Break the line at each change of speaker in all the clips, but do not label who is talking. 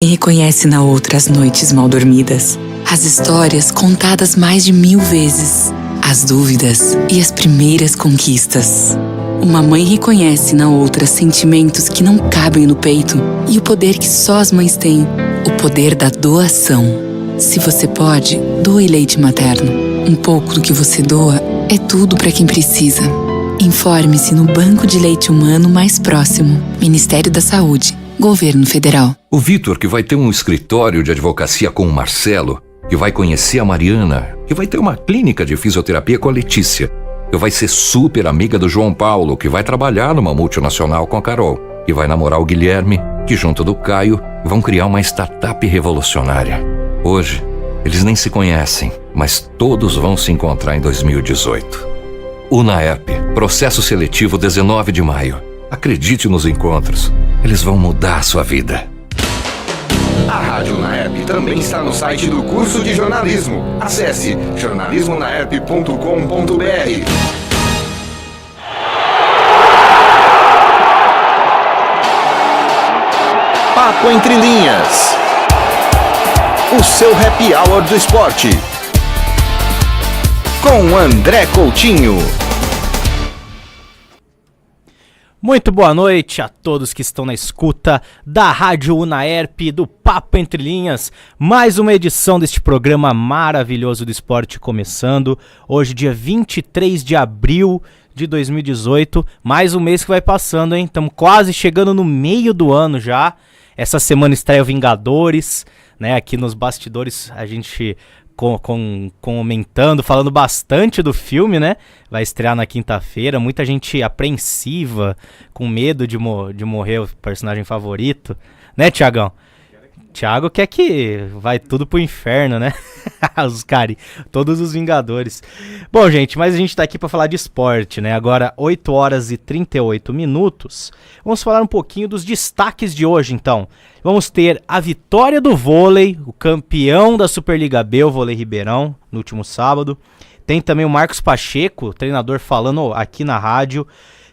Quem reconhece na outra as noites mal dormidas, as histórias contadas mais de 1000 vezes, as dúvidas e as primeiras conquistas. Uma mãe reconhece na outra sentimentos que não cabem no peito e o poder que só as mães têm, o poder da doação. Se você pode, doe leite materno. Um pouco do que você doa é tudo para quem precisa. Informe-se no banco de leite humano mais próximo. Ministério da Saúde. Governo Federal.
O Vitor, que vai ter um escritório de advocacia com o Marcelo, que vai conhecer a Mariana, que vai ter uma clínica de fisioterapia com a Letícia, que vai ser super amiga do João Paulo, que vai trabalhar numa multinacional com a Carol, que vai namorar o Guilherme, que junto do Caio vão criar uma startup revolucionária. Hoje, eles nem se conhecem, mas todos vão se encontrar em 2018. Unaerp, processo seletivo 19 de maio. Acredite nos encontros, eles vão mudar a sua vida.
A Rádio Unaerp também está no site do curso de jornalismo. Acesse jornalismonaerp.com.br. Papo Entre Linhas. O seu happy hour do esporte. Com André Coutinho.
Muito boa noite a todos que estão na escuta da Rádio Unaerp, do Papo Entre Linhas. Mais uma edição deste programa maravilhoso do esporte começando. Hoje, dia 23 de abril de 2018. Mais um mês que vai passando, hein? Estamos quase chegando no meio do ano já. Essa semana estreia o Vingadores, né? Aqui nos bastidores a gente comentando, falando bastante do filme, né? Vai estrear na quinta-feira, muita gente apreensiva, com medo de morrer o personagem favorito, né, Thiagão? Thiago quer que vai tudo pro inferno, né? Todos os Vingadores. Bom, gente, mas a gente tá aqui pra falar de esporte, né? Agora, 8 horas e 38 minutos. Vamos falar um pouquinho dos destaques de hoje, então. Vamos ter a vitória do vôlei, o campeão da Superliga B, o Vôlei Ribeirão, no último sábado. Tem também o Marcos Pacheco, treinador, falando aqui na rádio.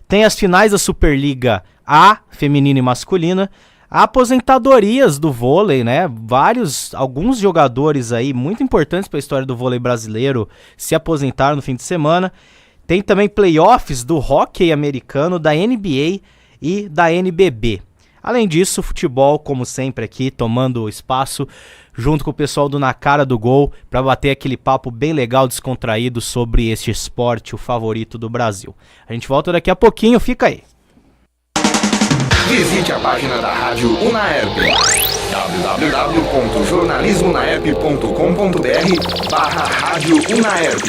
Tem as finais da Superliga A, feminina e masculina. Aposentadorias do vôlei, né? Alguns jogadores aí muito importantes para a história do vôlei brasileiro se aposentaram no fim de semana. Tem também playoffs do hóquei americano, da NBA e da NBB. Além disso, futebol, como sempre aqui, tomando espaço junto com o pessoal do Na Cara do Gol para bater aquele papo bem legal, descontraído sobre este esporte, o favorito do Brasil. A gente volta daqui a pouquinho, fica aí.
Visite a página da Rádio Unaerp, www.jornalismonaerp.com.br/Rádio Unaerp.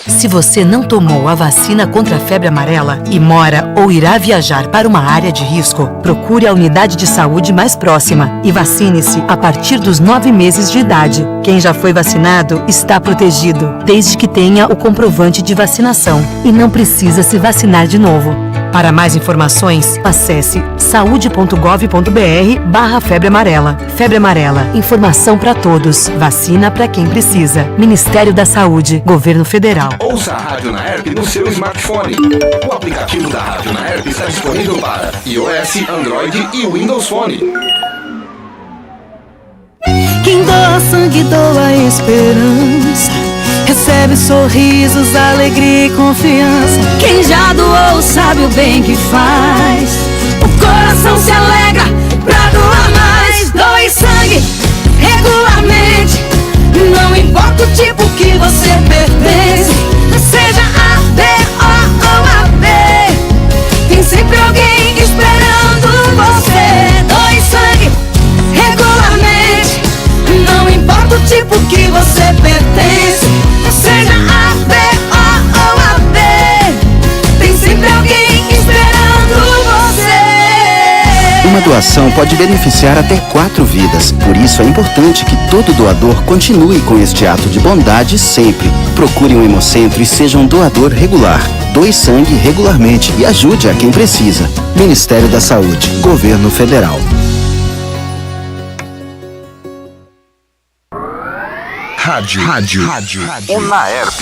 Se você não tomou a vacina contra a febre amarela e mora ou irá viajar para uma área de risco, procure a unidade de saúde mais próxima e vacine-se a partir dos 9 meses de idade. Quem já foi vacinado está protegido, desde que tenha o comprovante de vacinação e não precisa se vacinar de novo. Para mais informações, acesse saude.gov.br/febre amarela. Febre amarela, informação para todos, vacina para quem precisa. Ministério da Saúde, Governo Federal.
Ouça a Rádio Unaerp no seu smartphone. O aplicativo da Rádio Unaerp está disponível para iOS, Android e Windows Phone.
Quem doa sangue, doa esperança. Recebe sorrisos, alegria e confiança. Quem já doou sabe o bem que faz. O coração se alegra pra doar mais. Doe sangue regularmente. Não importa o tipo que você pertence, seja A, B, O ou AB, tem sempre alguém esperando você. Doe sangue regularmente. Não importa o tipo que você pertence, seja A, B, O ou AB, tem sempre alguém esperando você.
Uma doação pode beneficiar até 4 vidas. Por isso é importante que todo doador continue com este ato de bondade sempre. Procure um hemocentro e seja um doador regular. Doe sangue regularmente e ajude a quem precisa. Ministério da Saúde, Governo Federal.
Rádio Unaerp.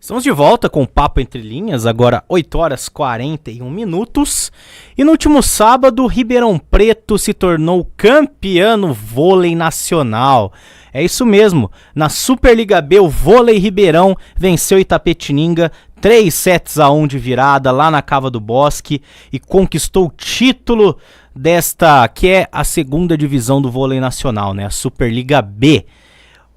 Estamos de volta com o Papo Entre Linhas, agora 8 horas 41 minutos. E no último sábado, Ribeirão Preto se tornou campeão no vôlei nacional. É isso mesmo, na Superliga B, o Vôlei Ribeirão venceu Itapetininga 3-1 de virada lá na Cava do Bosque e conquistou o título desta, que é a segunda divisão do vôlei nacional, né? A Superliga B.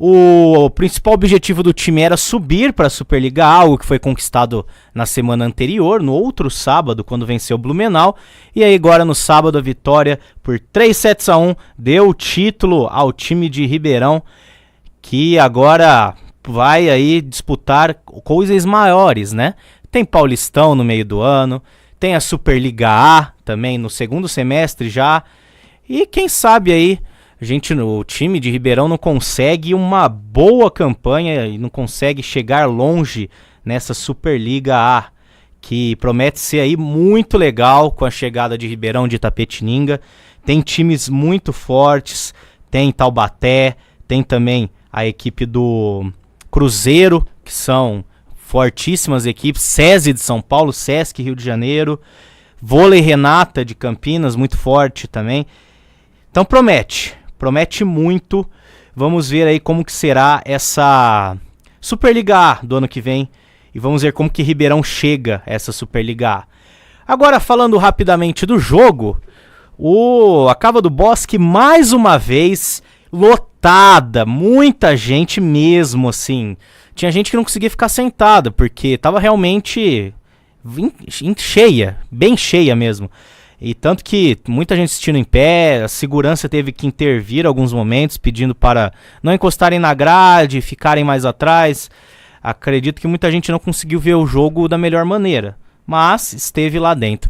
O principal objetivo do time era subir para a Superliga A, algo que foi conquistado na semana anterior, no outro sábado, quando venceu o Blumenau. E aí agora no sábado a vitória por 3-1 deu o título ao time de Ribeirão, que agora vai aí disputar coisas maiores, né? Tem Paulistão no meio do ano, tem a Superliga A também no segundo semestre já. E quem sabe aí o time de Ribeirão não consegue uma boa campanha e não consegue chegar longe nessa Superliga A, que promete ser aí muito legal com a chegada de Ribeirão de Itapetininga. Tem times muito fortes, tem Taubaté, tem também a equipe do Cruzeiro, que são fortíssimas equipes, SESI de São Paulo, Sesc Rio de Janeiro, Vôlei Renata de Campinas, muito forte também. Então promete muito. Vamos ver aí como que será essa Superliga A do ano que vem e vamos ver como que Ribeirão chega a essa Superliga A. Agora falando rapidamente do jogo, a Cava do Bosque mais uma vez lotada, muita gente mesmo, assim. Tinha gente que não conseguia ficar sentada porque tava realmente cheia, bem cheia mesmo. E tanto que muita gente assistindo em pé, a segurança teve que intervir alguns momentos, pedindo para não encostarem na grade, ficarem mais atrás. Acredito que muita gente não conseguiu ver o jogo da melhor maneira, mas esteve lá dentro.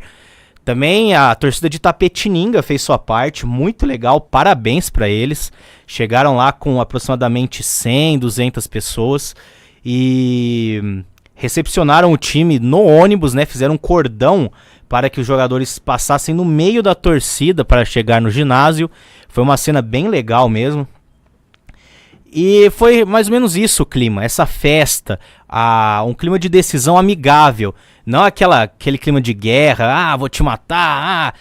Também a torcida de Itapetininga fez sua parte, muito legal, parabéns para eles. Chegaram lá com aproximadamente 100, 200 pessoas e recepcionaram o time no ônibus, né? Fizeram um cordão para que os jogadores passassem no meio da torcida para chegar no ginásio. Foi uma cena bem legal mesmo. E foi mais ou menos isso o clima, essa festa, um clima de decisão amigável. Não aquele clima de guerra, vou te matar,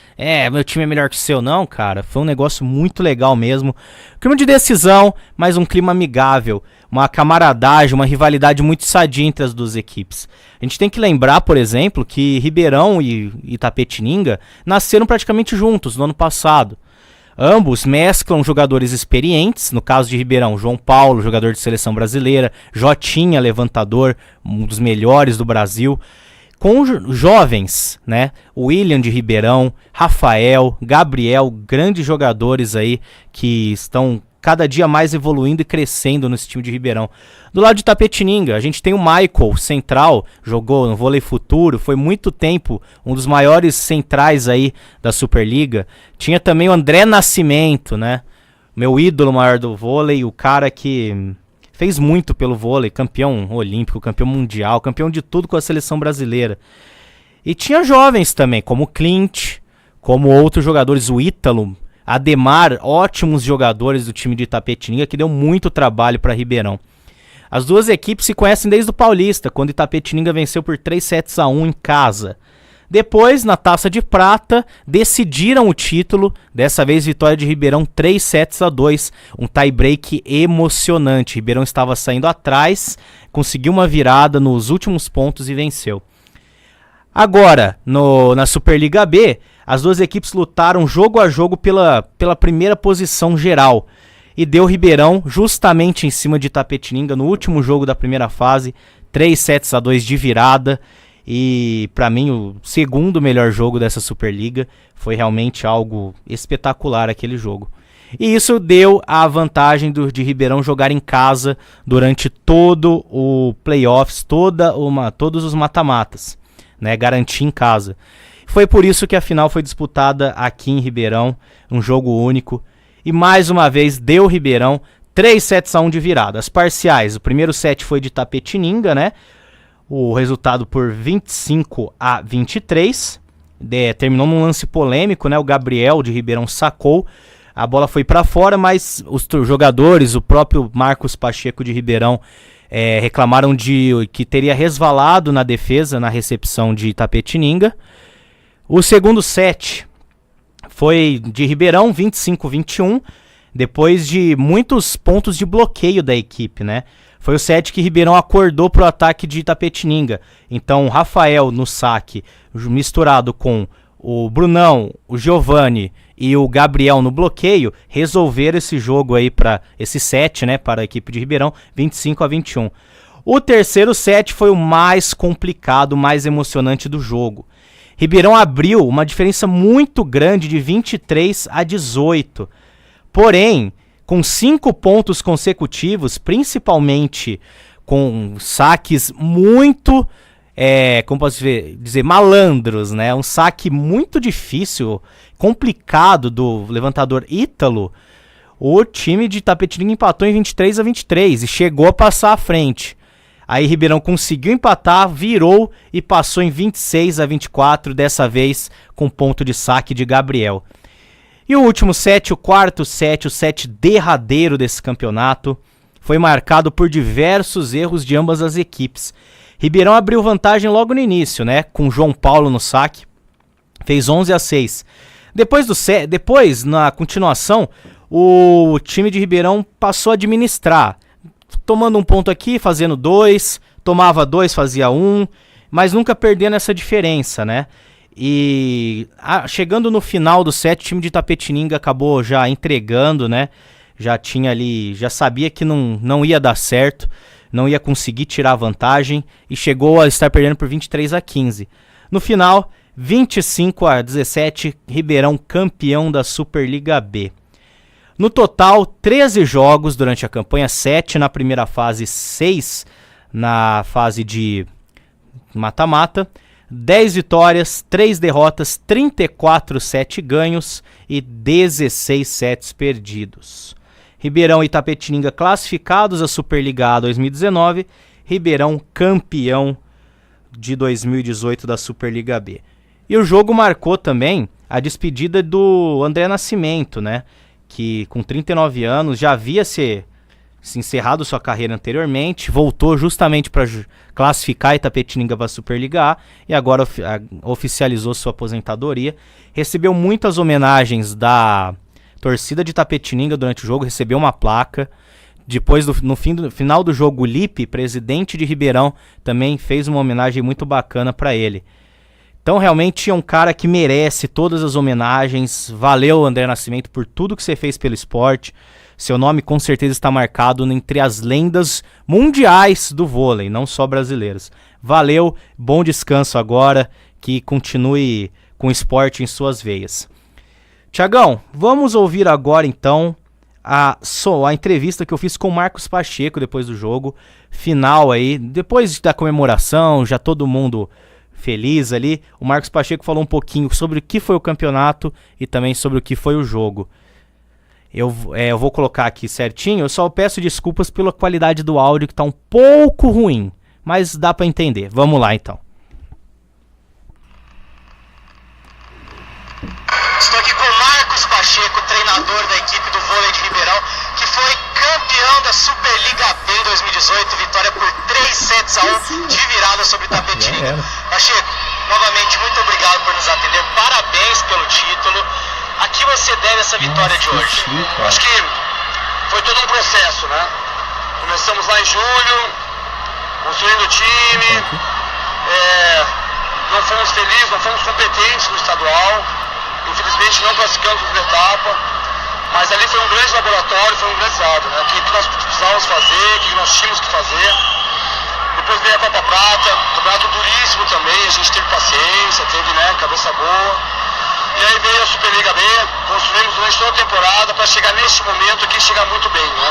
meu time é melhor que o seu. Não, cara, foi um negócio muito legal mesmo. Clima de decisão, mas um clima amigável. Uma camaradagem, uma rivalidade muito sadia entre as duas equipes. A gente tem que lembrar, por exemplo, que Ribeirão e Itapetininga nasceram praticamente juntos no ano passado. Ambos mesclam jogadores experientes, no caso de Ribeirão, João Paulo, jogador de seleção brasileira, Jotinha, levantador, um dos melhores do Brasil, com jovens, né? William de Ribeirão, Rafael, Gabriel, grandes jogadores aí que estão cada dia mais evoluindo e crescendo nesse time de Ribeirão. Do lado de Itapetininga, a gente tem o Michael, central, jogou no Vôlei Futuro, foi muito tempo um dos maiores centrais aí da Superliga. Tinha também o André Nascimento, né? Meu ídolo maior do vôlei, o cara que fez muito pelo vôlei, campeão olímpico, campeão mundial, campeão de tudo com a seleção brasileira. E tinha jovens também, como o Clint, como outros jogadores, o Ítalo, Ademar, ótimos jogadores do time de Itapetininga que deu muito trabalho para Ribeirão. As duas equipes se conhecem desde o Paulista, quando Itapetininga venceu por 3-1 em casa. Depois, na Taça de Prata, decidiram o título, dessa vez vitória de Ribeirão 3-2, um tie-break emocionante. Ribeirão estava saindo atrás, conseguiu uma virada nos últimos pontos e venceu. Agora, na Superliga B, as duas equipes lutaram jogo a jogo pela primeira posição geral. E deu Ribeirão justamente em cima de Itapetininga no último jogo da primeira fase, 3-2 de virada. E para mim o segundo melhor jogo dessa Superliga, foi realmente algo espetacular aquele jogo. E isso deu a vantagem de Ribeirão jogar em casa durante todo o playoffs, todos os mata-matas, né, garantir em casa. Foi por isso que a final foi disputada aqui em Ribeirão, um jogo único. E mais uma vez deu Ribeirão 3-1 de virada. As parciais, o primeiro set foi de Itapetininga, né? O resultado por 25-23. Terminou num lance polêmico, né? O Gabriel de Ribeirão sacou. A bola foi para fora, mas os jogadores, o próprio Marcos Pacheco de Ribeirão, reclamaram de que teria resvalado na defesa, na recepção de Itapetininga. O segundo set foi de Ribeirão, 25-21, depois de muitos pontos de bloqueio da equipe, né? Foi o set que Ribeirão acordou pro ataque de Itapetininga. Então, o Rafael no saque, misturado com o Brunão, o Giovani e o Gabriel no bloqueio, resolveram esse jogo aí, esse set, né, para a equipe de Ribeirão, 25-21. O terceiro set foi o mais complicado, mais emocionante do jogo. Ribeirão abriu uma diferença muito grande de 23-18. Porém, com 5 pontos consecutivos, principalmente com saques muito, como posso dizer, malandros, né? Um saque muito difícil, complicado do levantador Ítalo, o time de Itapetininga empatou em 23-23 e chegou a passar à frente. Aí Ribeirão conseguiu empatar, virou e passou em 26-24, dessa vez com ponto de saque de Gabriel. E o último set, o quarto set, o set derradeiro desse campeonato, foi marcado por diversos erros de ambas as equipes. Ribeirão abriu vantagem logo no início, né, com João Paulo no saque, fez 11-6. Depois, na continuação, o time de Ribeirão passou a administrar, tomando um ponto aqui, fazendo 2, tomava 2, fazia 1, mas nunca perdendo essa diferença, né? E chegando no final do set, o time de Itapetininga acabou já entregando, né? Já sabia que não ia dar certo, não ia conseguir tirar a vantagem e chegou a estar perdendo por 23-15. No final, 25-17, Ribeirão campeão da Superliga B. No total, 13 jogos durante a campanha, 7 na primeira fase, 6 na fase de mata-mata, 10 vitórias, 3 derrotas, 34 sets ganhos e 16 sets perdidos. Ribeirão e Itapetininga classificados à Superliga A 2019, Ribeirão campeão de 2018 da Superliga B. E o jogo marcou também a despedida do André Nascimento, né? Que com 39 anos já havia se encerrado sua carreira anteriormente, voltou justamente para classificar Itapetininga para a Superliga A e agora oficializou sua aposentadoria. Recebeu muitas homenagens da torcida de Itapetininga durante o jogo, recebeu uma placa. Depois, no final do jogo, o Lipe, presidente de Ribeirão, também fez uma homenagem muito bacana para ele. Então, realmente é um cara que merece todas as homenagens. Valeu, André Nascimento, por tudo que você fez pelo esporte. Seu nome com certeza está marcado entre as lendas mundiais do vôlei, não só brasileiras. Valeu, bom descanso agora, que continue com o esporte em suas veias. Tiagão, vamos ouvir agora então a entrevista que eu fiz com o Marcos Pacheco depois do jogo. Final aí, depois da comemoração, já todo mundo feliz ali. O Marcos Pacheco falou um pouquinho sobre o que foi o campeonato e também sobre o que foi o jogo. Eu vou colocar aqui certinho, eu só peço desculpas pela qualidade do áudio que tá um pouco ruim, mas dá para entender. Vamos lá então.
Estou aqui com o Marcos Pacheco, treinador da equipe do vôlei de Ribeirão, que foi campeão da Superliga B em 2018, vitória por 3-1 de virada sobre Itapetininga. Pacheco, novamente, muito obrigado por nos atender, parabéns pelo título. A que você deve essa vitória de hoje? Acho que foi todo um processo, né? Começamos lá em julho, construindo o time, não fomos felizes, não fomos competentes no estadual, infelizmente não classificamos para a etapa, mas ali foi um grande laboratório, foi um grande dado, né? O que nós precisávamos fazer, o que nós tínhamos que fazer. Depois veio a Copa Prata, campeonato duríssimo também, a gente teve paciência, teve, né, cabeça boa. E aí veio a Superliga B, construímos durante toda a temporada para chegar neste momento aqui e chegar muito bem, né?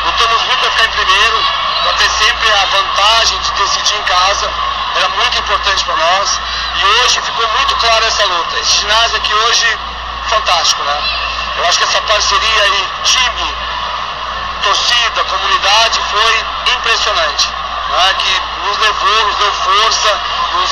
Lutamos muito para ficar em primeiro, para ter sempre a vantagem de decidir em casa, era muito importante para nós. E hoje ficou muito clara essa luta. Esse ginásio aqui hoje, fantástico, né? Eu acho que essa parceria aí, time, torcida, comunidade, foi impressionante. Né? Que nos levou, nos deu força, nos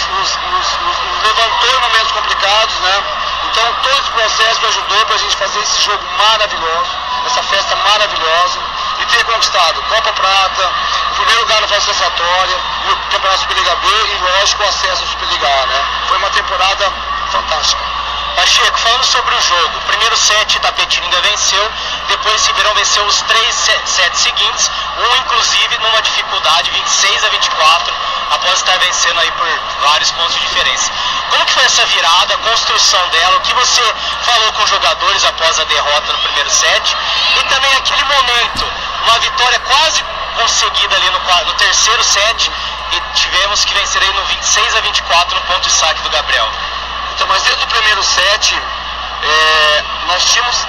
levantou em momentos complicados, né? Então todo esse processo ajudou para a gente fazer esse jogo maravilhoso, essa festa maravilhosa e ter conquistado Copa Prata, primeiro lugar na fase classificatória, e o Campeonato Superliga B e, lógico, o acesso à Superliga A, né? Foi uma temporada fantástica.
Pacheco, falando sobre o jogo, o primeiro set Itapetininga venceu, depois Ribeirão venceu os 3 sets seguintes, um inclusive numa dificuldade 26-24, após estar vencendo aí por vários pontos de diferença. Como que foi essa virada, a construção dela, o que você falou com os jogadores após a derrota no primeiro set, e também aquele momento, uma vitória quase conseguida ali no terceiro set, e tivemos que vencer aí no 26-24 no ponto de saque do Gabriel.
Então, mas desde o primeiro set, nós tínhamos,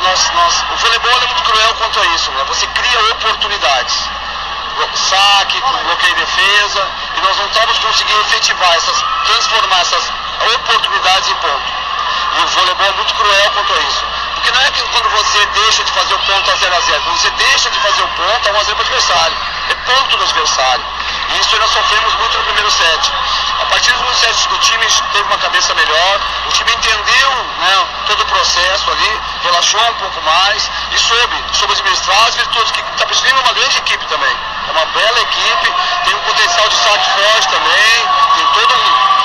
o voleibol é muito cruel quanto a isso, né? Você cria oportunidades, saque, bloqueio e defesa, e nós não estávamos conseguindo efetivar transformar essas oportunidades em ponto. E o voleibol é muito cruel quanto a isso. Porque não é que quando você deixa de fazer o ponto a 0-0, quando você deixa de fazer o ponto a 1-0 para o adversário, é ponto do adversário. E isso nós sofremos muito no primeiro set. A partir do segundo set o time teve uma cabeça melhor, o time entendeu, né, todo o processo ali, relaxou um pouco mais e soube administrar as virtudes, que está precisando uma grande equipe também. É uma bela equipe, tem um potencial de saque forte também,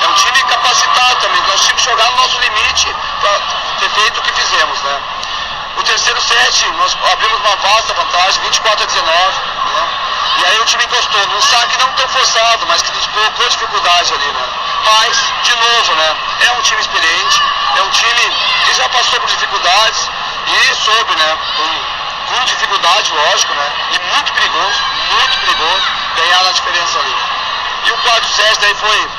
é um time capacitado também. Nós tínhamos que jogar no nosso limite para ter feito o que fizemos, né? O terceiro set, nós abrimos uma vasta vantagem, 24-19, né? E aí o time encostou num saque não tão forçado, mas que nos colocou dificuldade ali, né? Mas, de novo, né? É um time experiente, é um time que já passou por dificuldades e soube, né? Com dificuldade, lógico, né? E muito perigoso ganhar na diferença ali. E o quarto set daí foi,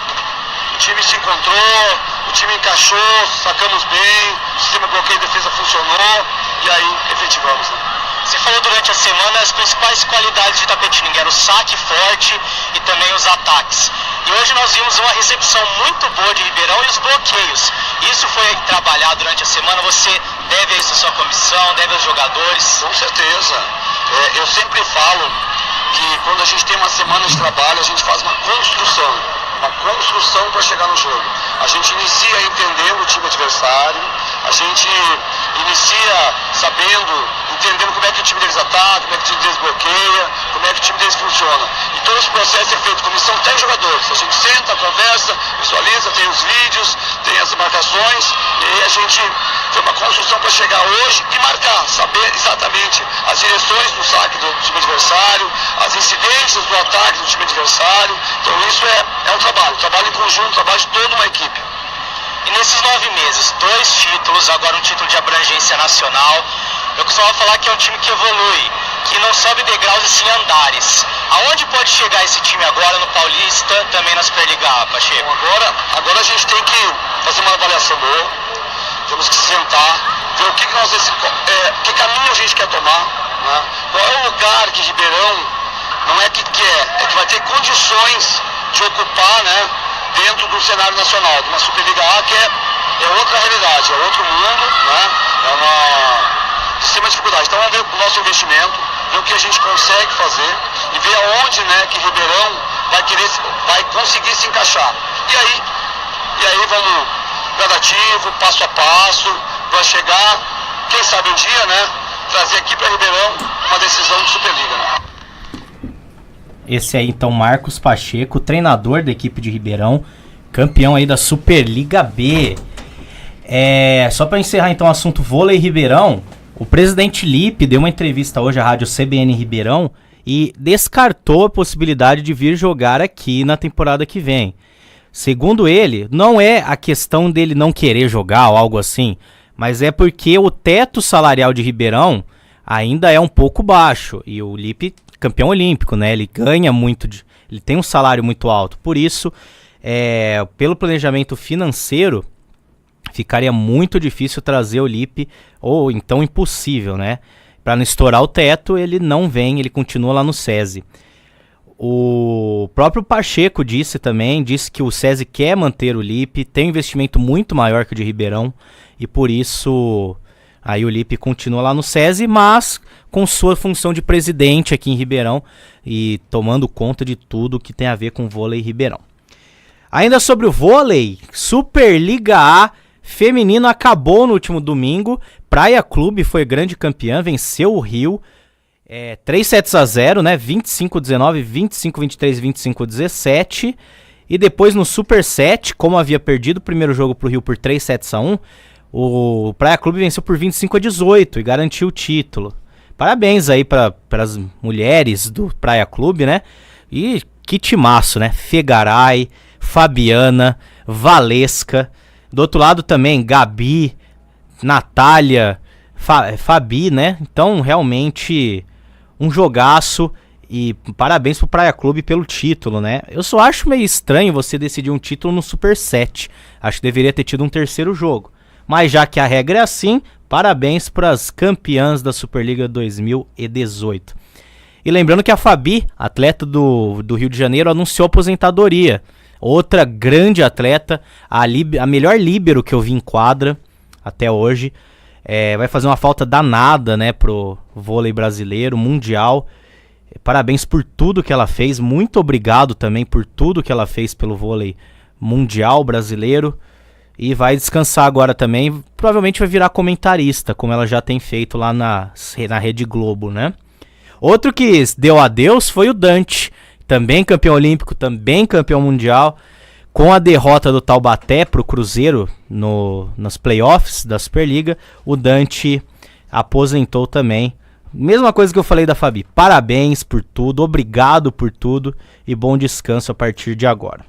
o time se encontrou, o time encaixou, sacamos bem, o sistema bloqueio e defesa funcionou e aí efetivamos, né?
Você falou durante a semana as principais qualidades de Itapetininga, era o saque forte e também os ataques. E hoje nós vimos uma recepção muito boa de Ribeirão e os bloqueios. Isso foi trabalhado durante a semana, você deve a isso à sua comissão, deve aos jogadores?
Com certeza. Eu sempre falo que quando a gente tem uma semana de trabalho, a gente faz uma construção para chegar no jogo. A gente inicia entendendo o time adversário, a gente inicia entendendo como é que o time deles ataca, como é que o time deles bloqueia, como é que o time deles funciona. E todo esse processo é feito com comissão técnica e jogadores. A gente senta, conversa, visualiza, tem os vídeos, tem as marcações, e aí a gente foi uma construção para chegar hoje e marcar, saber exatamente as direções do saque do time adversário, as incidências do ataque do time adversário. Então isso é um trabalho em conjunto, trabalho de toda uma equipe.
E nesses 9 meses, 2 títulos, agora um título de abrangência nacional, eu costumava falar que é um time que evolui, que não sobe degraus e sim andares. Aonde pode chegar esse time agora no Paulista, também na Superliga A, Pacheco?
Agora a gente tem que fazer uma avaliação boa, temos que se sentar, ver que caminho a gente quer tomar, né? Qual é o lugar que Ribeirão não é que quer, é que vai ter condições de ocupar, né, dentro do cenário nacional, de uma Superliga A que é outra realidade, é outro mundo, né? De extrema dificuldade. Então vamos ver o nosso investimento, ver o que a gente consegue fazer e ver aonde, né, que Ribeirão vai conseguir se encaixar. E aí vamos gradativo, passo a passo, para chegar, quem sabe um dia, né, trazer aqui para Ribeirão uma decisão de Superliga, né?
Esse aí, então, Marcos Pacheco, treinador da equipe de Ribeirão, campeão aí da Superliga B. Só para encerrar, então, o assunto vôlei Ribeirão, o presidente Lipe deu uma entrevista hoje à rádio CBN Ribeirão e descartou a possibilidade de vir jogar aqui na temporada que vem. Segundo ele, não é a questão dele não querer jogar ou algo assim, mas é porque o teto salarial de Ribeirão ainda é um pouco baixo e o Lipe, campeão olímpico, né? Ele ganha muito, ele tem um salário muito alto. Por isso, pelo planejamento financeiro, ficaria muito difícil trazer o Lipe, ou então impossível, né? Para não estourar o teto, ele não vem, ele continua lá no SESI. O próprio Pacheco disse que o SESI quer manter o Lipe, tem um investimento muito maior que o de Ribeirão, e por isso aí o Lipe continua lá no SESI, mas com sua função de presidente aqui em Ribeirão e tomando conta de tudo que tem a ver com vôlei Ribeirão. Ainda sobre o vôlei, Superliga A feminino acabou no último domingo. Praia Clube foi grande campeã, venceu o Rio 3-0, né? 25-19, 25-23, 25-17. E depois no Super 7, como havia perdido o primeiro jogo pro Rio por 3-1, o Praia Clube venceu por 25-18 e garantiu o título. Parabéns aí para as mulheres do Praia Clube, né? E que timaço, né? Fegaray, Fabiana, Valesca. Do outro lado também, Gabi, Natália, Fabi, né? Então, realmente, um jogaço. E parabéns pro Praia Clube pelo título, né? Eu só acho meio estranho você decidir um título no Super 7. Acho que deveria ter tido um terceiro jogo. Mas já que a regra é assim, parabéns para as campeãs da Superliga 2018. E lembrando que a Fabi, atleta do Rio de Janeiro, anunciou aposentadoria. Outra grande atleta, a melhor líbero que eu vi em quadra até hoje. Vai fazer uma falta danada, né, pro vôlei brasileiro, mundial. Parabéns por tudo que ela fez. Muito obrigado também por tudo que ela fez pelo vôlei mundial brasileiro. E vai descansar agora também. Provavelmente vai virar comentarista, como ela já tem feito lá na Rede Globo, né? Outro que deu adeus foi o Dante. Também campeão olímpico, também campeão mundial. Com a derrota do Taubaté pro Cruzeiro nas playoffs da Superliga, o Dante aposentou também. Mesma coisa que eu falei da Fabi. Parabéns por tudo, obrigado por tudo e bom descanso a partir de agora.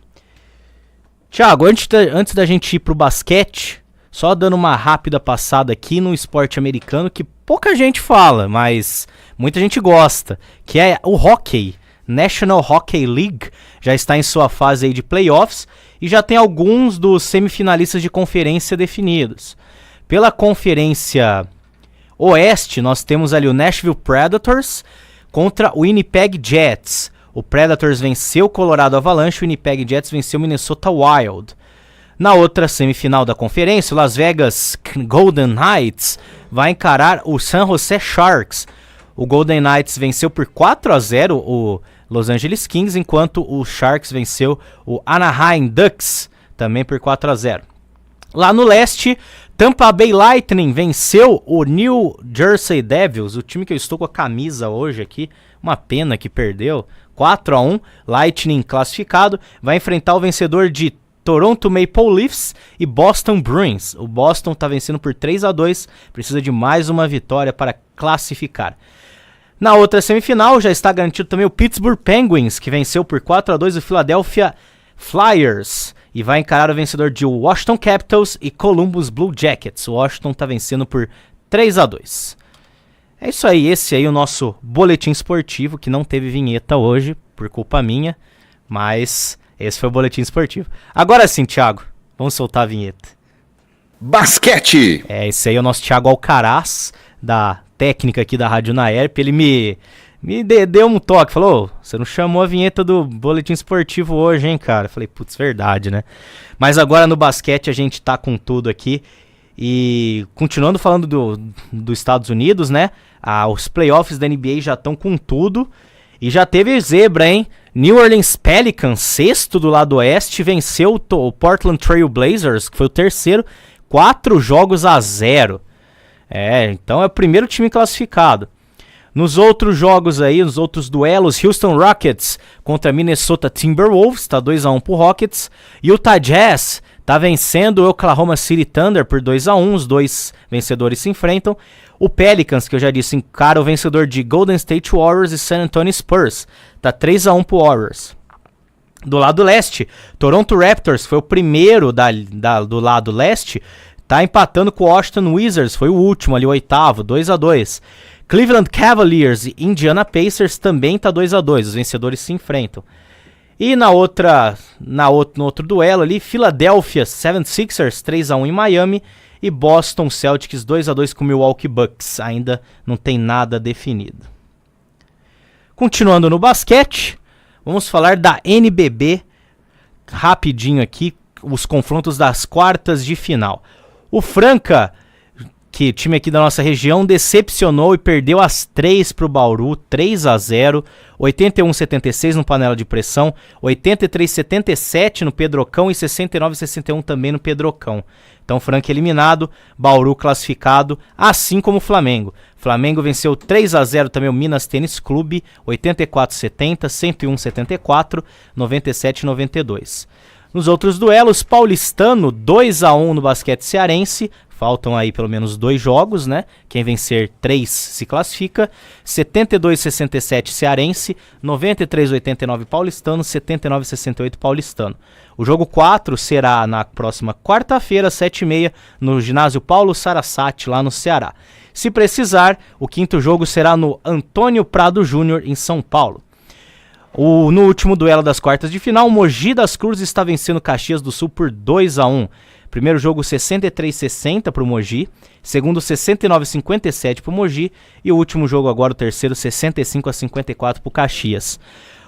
Thiago, antes da gente ir pro basquete, só dando uma rápida passada aqui no esporte americano que pouca gente fala, mas muita gente gosta, que é o hockey. National Hockey League já está em sua fase aí de playoffs e já tem alguns dos semifinalistas de conferência definidos. Pela conferência Oeste, nós temos ali o Nashville Predators contra o Winnipeg Jets. O Predators venceu o Colorado Avalanche, o Winnipeg Jets venceu o Minnesota Wild. Na outra semifinal da conferência, o Las Vegas Golden Knights vai encarar o San Jose Sharks. O Golden Knights venceu por 4-0 o Los Angeles Kings, enquanto o Sharks venceu o Anaheim Ducks, também por 4-0. Lá no leste, Tampa Bay Lightning venceu o New Jersey Devils, o time que eu estou com a camisa hoje aqui, uma pena que perdeu, 4-1, Lightning classificado, vai enfrentar o vencedor de Toronto Maple Leafs e Boston Bruins. O Boston está vencendo por 3-2, precisa de mais uma vitória para classificar. Na outra semifinal já está garantido também o Pittsburgh Penguins, que venceu por 4-2 o Philadelphia Flyers. E vai encarar o vencedor de Washington Capitals e Columbus Blue Jackets. O Washington está vencendo por 3-2. É isso aí, esse aí é o nosso boletim esportivo, que não teve vinheta hoje, por culpa minha. Mas esse foi o boletim esportivo. Agora sim, Thiago, vamos soltar a vinheta.
Basquete!
Esse aí é o nosso Thiago Alcaraz, da técnica aqui da Rádio Naerp. Ele me deu um toque, falou, você não chamou a vinheta do boletim esportivo hoje, hein, cara? Eu falei, putz, verdade, né? Mas agora no basquete a gente tá com tudo aqui. E continuando falando dos Estados Unidos, né? Os playoffs da NBA já estão com tudo. E já teve zebra, hein? New Orleans Pelicans, sexto do lado oeste, venceu o Portland Trail Blazers, que foi o terceiro, 4-0. Então é o primeiro time classificado. Nos outros jogos aí, nos outros duelos, Houston Rockets contra Minnesota Timberwolves, tá 2-1 pro Rockets. Utah Jazz tá vencendo o Oklahoma City Thunder por 2-1, os dois vencedores se enfrentam. O Pelicans, que eu já disse, encara o vencedor de Golden State Warriors e San Antonio Spurs, tá 3-1 pro Warriors. Do lado leste, Toronto Raptors foi o primeiro do lado leste, tá empatando com o Washington Wizards, foi o último ali, o oitavo, 2-2. Cleveland Cavaliers e Indiana Pacers também tá 2-2, os vencedores se enfrentam. E no outro duelo ali, Philadelphia 76ers 3-1 em Miami e Boston Celtics 2-2 com Milwaukee Bucks, ainda não tem nada definido. Continuando no basquete, vamos falar da NBB, rapidinho aqui, os confrontos das quartas de final. O Franca que o time aqui da nossa região decepcionou e perdeu as 3 pro Bauru, 3-0, 81-76 no Panela de Pressão, 83-77 no Pedrocão e 69-61 também no Pedrocão. Então, Franca eliminado, Bauru classificado, assim como o Flamengo. Flamengo venceu 3-0 também o Minas Tênis Clube, 84-70, 101-74, 97-92. Nos outros duelos, Paulistano 2-1 no basquete cearense, faltam aí pelo menos 2 jogos, né? Quem vencer 3 se classifica. 72-67 cearense, 93-89 paulistano, 79-68 paulistano. O jogo 4 será na próxima quarta-feira, 7h30, no ginásio Paulo Sarasate, lá no Ceará. Se precisar, o 5º jogo será no Antônio Prado Júnior, em São Paulo. No último duelo das quartas de final, o Mogi das Cruzes está vencendo Caxias do Sul por 2-1. Primeiro jogo 63-60 para o Mogi, segundo 69-57 para o Mogi e o último jogo agora, o terceiro, 65-54 para o Caxias.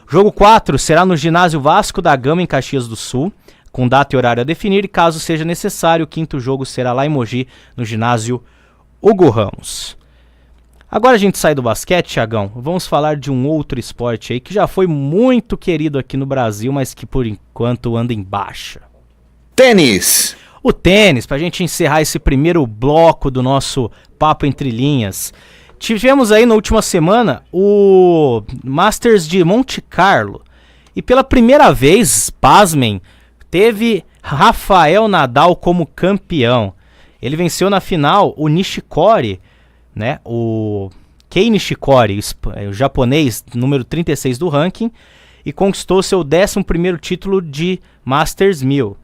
Jogo 4 será no ginásio Vasco da Gama, em Caxias do Sul, com data e horário a definir e caso seja necessário, o 5º jogo será lá em Mogi, no ginásio Hugo Ramos. Agora a gente sai do basquete, Thiagão, vamos falar de um outro esporte aí que já foi muito querido aqui no Brasil, mas que por enquanto anda em baixa.
Tênis.
O tênis, pra gente encerrar esse primeiro bloco do nosso Papo Entre Linhas. Tivemos aí na última semana o Masters de Monte Carlo e pela primeira vez, pasmem, teve Rafael Nadal como campeão. Ele venceu na final o Nishikori, né, o Kei Nishikori, o japonês, número 36 do ranking, e conquistou seu 11º título de Masters 1000.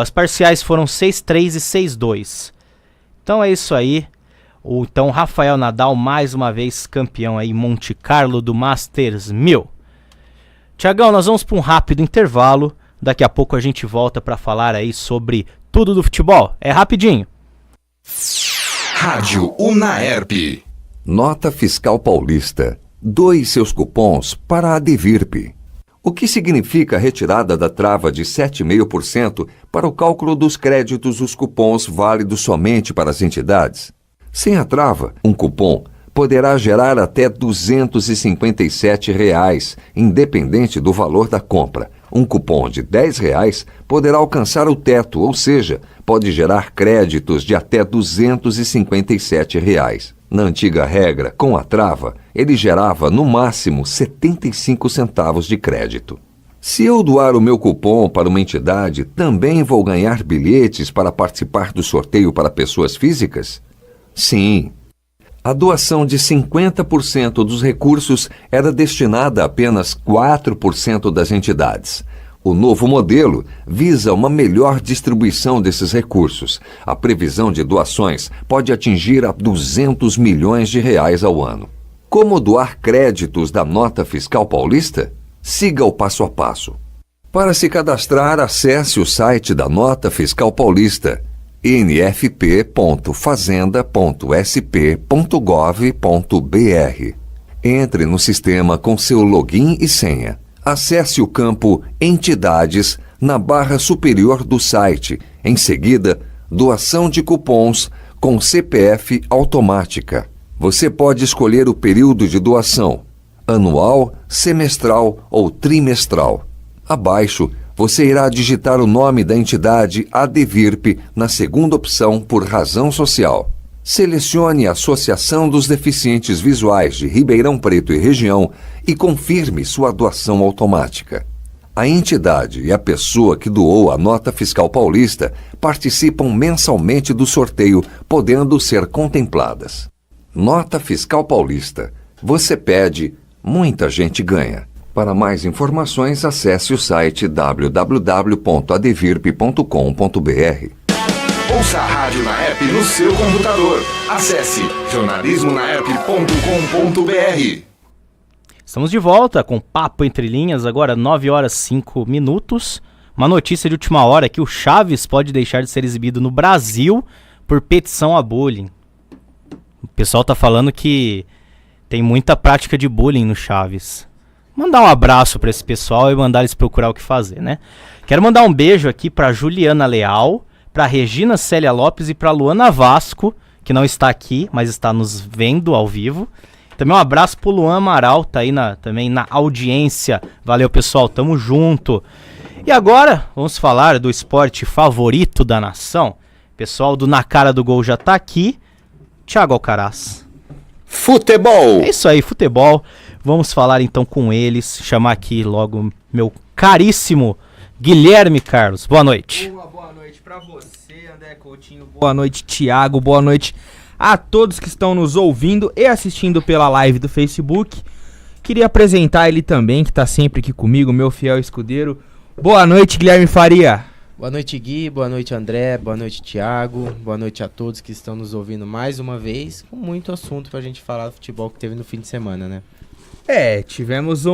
As parciais foram 6-3 e 6-2. Então é isso aí. Então Rafael Nadal mais uma vez campeão aí em Monte Carlo do Masters 1000. Thiagão, nós vamos para um rápido intervalo. Daqui a pouco a gente volta para falar aí sobre tudo do futebol. É rapidinho.
Rádio Unaerp.
Nota Fiscal Paulista. Doe seus cupons para a Advirp. O que significa a retirada da trava de 7,5% para o cálculo dos créditos dos cupons válidos somente para as entidades? Sem a trava, um cupom poderá gerar até R$ 257, independente do valor da compra. Um cupom de R$ 10 poderá alcançar o teto, ou seja, pode gerar créditos de até R$ 257. Na antiga regra, com a trava, ele gerava no máximo 75 centavos de crédito. Se eu doar o meu cupom para uma entidade, também vou ganhar bilhetes para participar do sorteio para pessoas físicas? Sim. A doação de 50% dos recursos era destinada a apenas 4% das entidades. O novo modelo visa uma melhor distribuição desses recursos. A previsão de doações pode atingir a R$ 200 milhões ao ano. Como doar créditos da Nota Fiscal Paulista? Siga o passo a passo. Para se cadastrar, acesse o site da Nota Fiscal Paulista, nfp.fazenda.sp.gov.br. Entre no sistema com seu login e senha. Acesse o campo Entidades na barra superior do site. Em seguida, doação de cupons com CPF automática. Você pode escolher o período de doação, anual, semestral ou trimestral. Abaixo, você irá digitar o nome da entidade Advirp na segunda opção por razão social. Selecione a Associação dos Deficientes Visuais de Ribeirão Preto e região e confirme sua doação automática. A entidade e a pessoa que doou a Nota Fiscal Paulista participam mensalmente do sorteio, podendo ser contempladas. Nota Fiscal Paulista. Você pede, muita gente ganha. Para mais informações, acesse o site www.advirp.com.br.
Ouça a Rádio Unaerp no seu computador. Acesse jornalismonaerp.com.br.
Estamos de volta com Papo Entre Linhas, agora 9h05. Uma notícia de última hora que o Chaves pode deixar de ser exibido no Brasil por petição a bullying. O pessoal tá falando que tem muita prática de bullying no Chaves. Mandar um abraço para esse pessoal e mandar eles procurar o que fazer, né? Quero mandar um beijo aqui para Juliana Leal, para Regina Célia Lopes e para Luana Vasco, que não está aqui, mas está nos vendo ao vivo. Também um abraço pro Luan Amaral, tá aí também na audiência. Valeu, pessoal, tamo junto. E agora, vamos falar do esporte favorito da nação. Pessoal do Na Cara do Gol já tá aqui. Thiago Alcaraz.
Futebol!
É isso aí, futebol. Vamos falar então com eles. Chamar aqui logo meu caríssimo Guilherme Carlos. Boa noite.
Boa noite pra você, André Coutinho. Boa noite, Thiago. Boa noite a todos que estão nos ouvindo e assistindo pela live do Facebook. Queria apresentar ele também, que tá sempre aqui comigo, meu fiel escudeiro. Boa noite, Guilherme Faria.
Boa noite, Gui. Boa noite, André. Boa noite, Thiago. Boa noite a todos que estão nos ouvindo mais uma vez, com muito assunto pra gente falar do futebol que teve no fim de semana, né?
Tivemos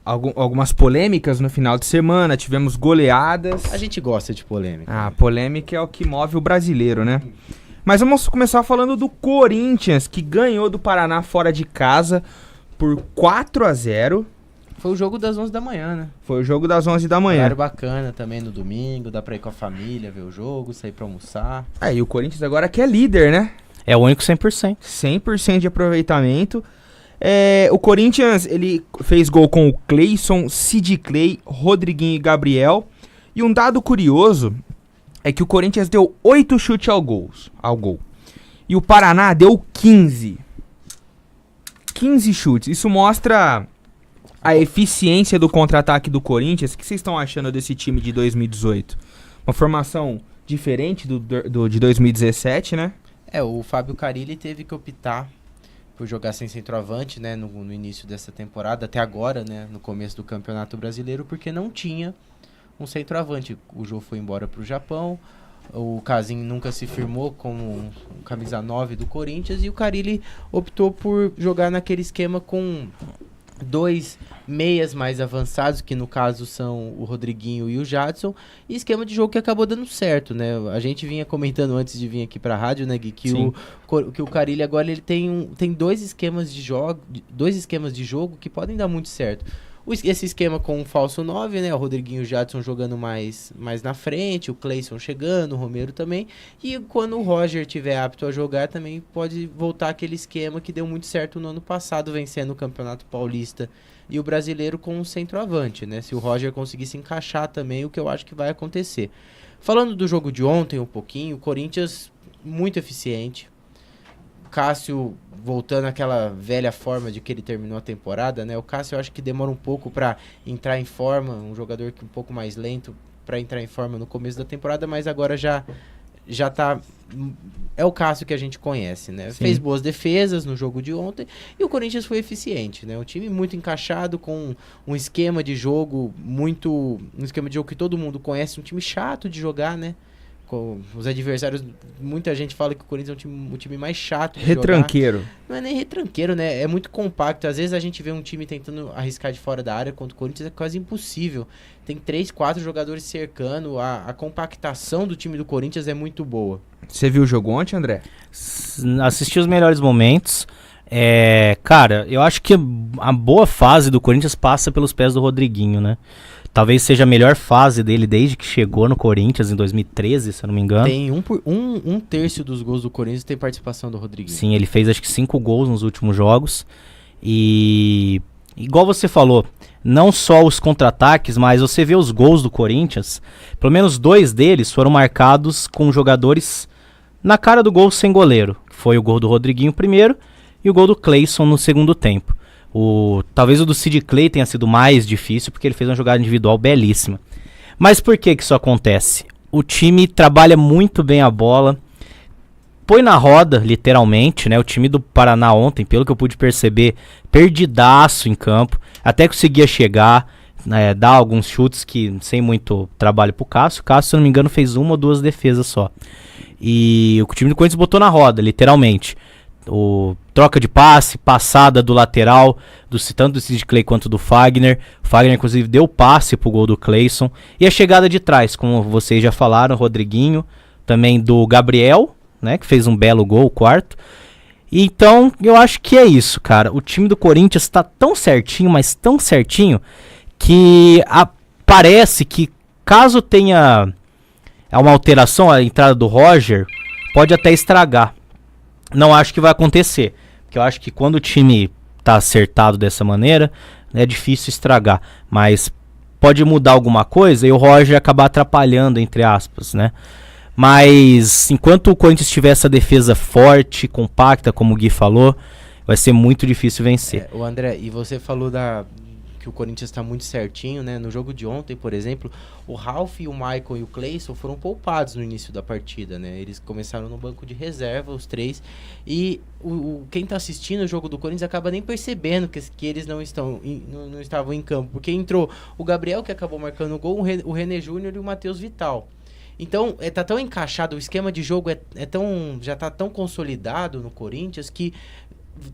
algumas polêmicas no final de semana, tivemos goleadas.
A gente gosta de polêmica.
Polêmica é o que move o brasileiro, né? Mas vamos começar falando do Corinthians, que ganhou do Paraná fora de casa por 4-0.
Foi o jogo das 11 da manhã, né?
Foi o jogo das 11 da manhã.
Horário bacana também no domingo, dá pra ir com a família, ver o jogo, sair pra almoçar.
E o Corinthians agora que é líder, né?
É o único 100%.
100% de aproveitamento. O Corinthians, ele fez gol com o Cleison, Sid Clay, Rodriguinho e Gabriel. E um dado curioso é que o Corinthians deu 8 chutes ao gol. E o Paraná deu 15. 15 chutes. Isso mostra a eficiência do contra-ataque do Corinthians. O que vocês estão achando desse time de 2018? Uma formação diferente do de 2017, né?
O Fábio Carille teve que optar por jogar sem centroavante, né, no início dessa temporada, até agora, né, no começo do Campeonato Brasileiro, porque não tinha um centroavante. O Jô foi embora para o Japão, o Casim nunca se firmou como um camisa 9 do Corinthians, e o Carille optou por jogar naquele esquema com 2 meias mais avançados, que no caso são o Rodriguinho e o Jadson, e esquema de jogo que acabou dando certo, né? A gente vinha comentando antes de vir aqui pra rádio, né, Gui, que o Carille agora ele tem 2 esquemas de jogo que podem dar muito certo. Esse esquema com um falso 9, né? O Rodriguinho e o Jadson jogando mais na frente, o Cleison chegando, o Romero também. E quando o Roger estiver apto a jogar, também pode voltar aquele esquema que deu muito certo no ano passado, vencendo o Campeonato Paulista e o Brasileiro com um centroavante, né? Se o Roger conseguir se encaixar também, o que eu acho que vai acontecer. Falando do jogo de ontem um pouquinho, o Corinthians muito eficiente. Cássio voltando àquela velha forma de que ele terminou a temporada, né? O Cássio eu acho que demora um pouco para entrar em forma, um jogador que um pouco mais lento para entrar em forma no começo da temporada, mas agora já tá... É o Cássio que a gente conhece, né? Sim. Fez boas defesas no jogo de ontem e o Corinthians foi eficiente, né? Um time muito encaixado, com um esquema de jogo um esquema de jogo que todo mundo conhece, um time chato de jogar, né? Com os adversários, muita gente fala que o Corinthians é o time mais chato de
retranqueiro.
Jogar. Não é nem retranqueiro, né? É muito compacto. Às vezes a gente vê um time tentando arriscar de fora da área, contra o Corinthians é quase impossível. Tem 3, 4 jogadores cercando, a compactação do time do Corinthians é muito boa.
Você viu o jogo ontem, André?
Assisti os melhores momentos. Cara, eu acho que a boa fase do Corinthians passa pelos pés do Rodriguinho, né? Talvez seja a melhor fase dele desde que chegou no Corinthians em 2013, se eu não me engano.
Tem um terço dos gols do Corinthians tem participação do Rodriguinho.
Sim, ele fez acho que 5 gols nos últimos jogos. E igual você falou, não só os contra-ataques, mas você vê os gols do Corinthians, pelo menos 2 deles foram marcados com jogadores na cara do gol sem goleiro. Foi o gol do Rodriguinho primeiro e o gol do Cleison no segundo tempo. Talvez o do Sid Clay tenha sido mais difícil, porque ele fez uma jogada individual belíssima. Mas por que isso acontece? O time trabalha muito bem a bola, põe na roda, literalmente, né? O time do Paraná ontem, pelo que eu pude perceber, perdidaço em campo, até conseguia chegar, dar alguns chutes que sem muito trabalho pro Cássio. O Cássio, se eu não me engano, fez 1 ou 2 defesas só. E o time do Corinthians botou na roda, literalmente. Troca de passe, passada do lateral, tanto do Sid Clay quanto do Fagner. O Fagner, inclusive, deu passe pro gol do Cleison. E a chegada de trás, como vocês já falaram, Rodriguinho, também do Gabriel, né, que fez um belo gol, o 4º. Então, eu acho que é isso, cara. O time do Corinthians tá tão certinho, mas tão certinho, que parece que caso tenha uma alteração, a entrada do Roger, pode até estragar. não acho que vai acontecer. Porque eu acho que quando o time tá acertado dessa maneira, é difícil estragar. Mas pode mudar alguma coisa e o Roger acabar atrapalhando, entre aspas, né? Mas enquanto o Corinthians tiver essa defesa forte, compacta, como o Gui falou, vai ser muito difícil vencer.
O André, e você falou que o Corinthians está muito certinho, né? No jogo de ontem, por exemplo, o Ralf, o Michael e o Cleison foram poupados no início da partida, né? Eles começaram no banco de reserva, os três, e quem tá assistindo o jogo do Corinthians acaba nem percebendo que eles não estavam em campo, porque entrou o Gabriel, que acabou marcando o gol, o René Júnior e o Matheus Vital. Então, tá tão encaixado, o esquema de jogo já tá tão consolidado no Corinthians que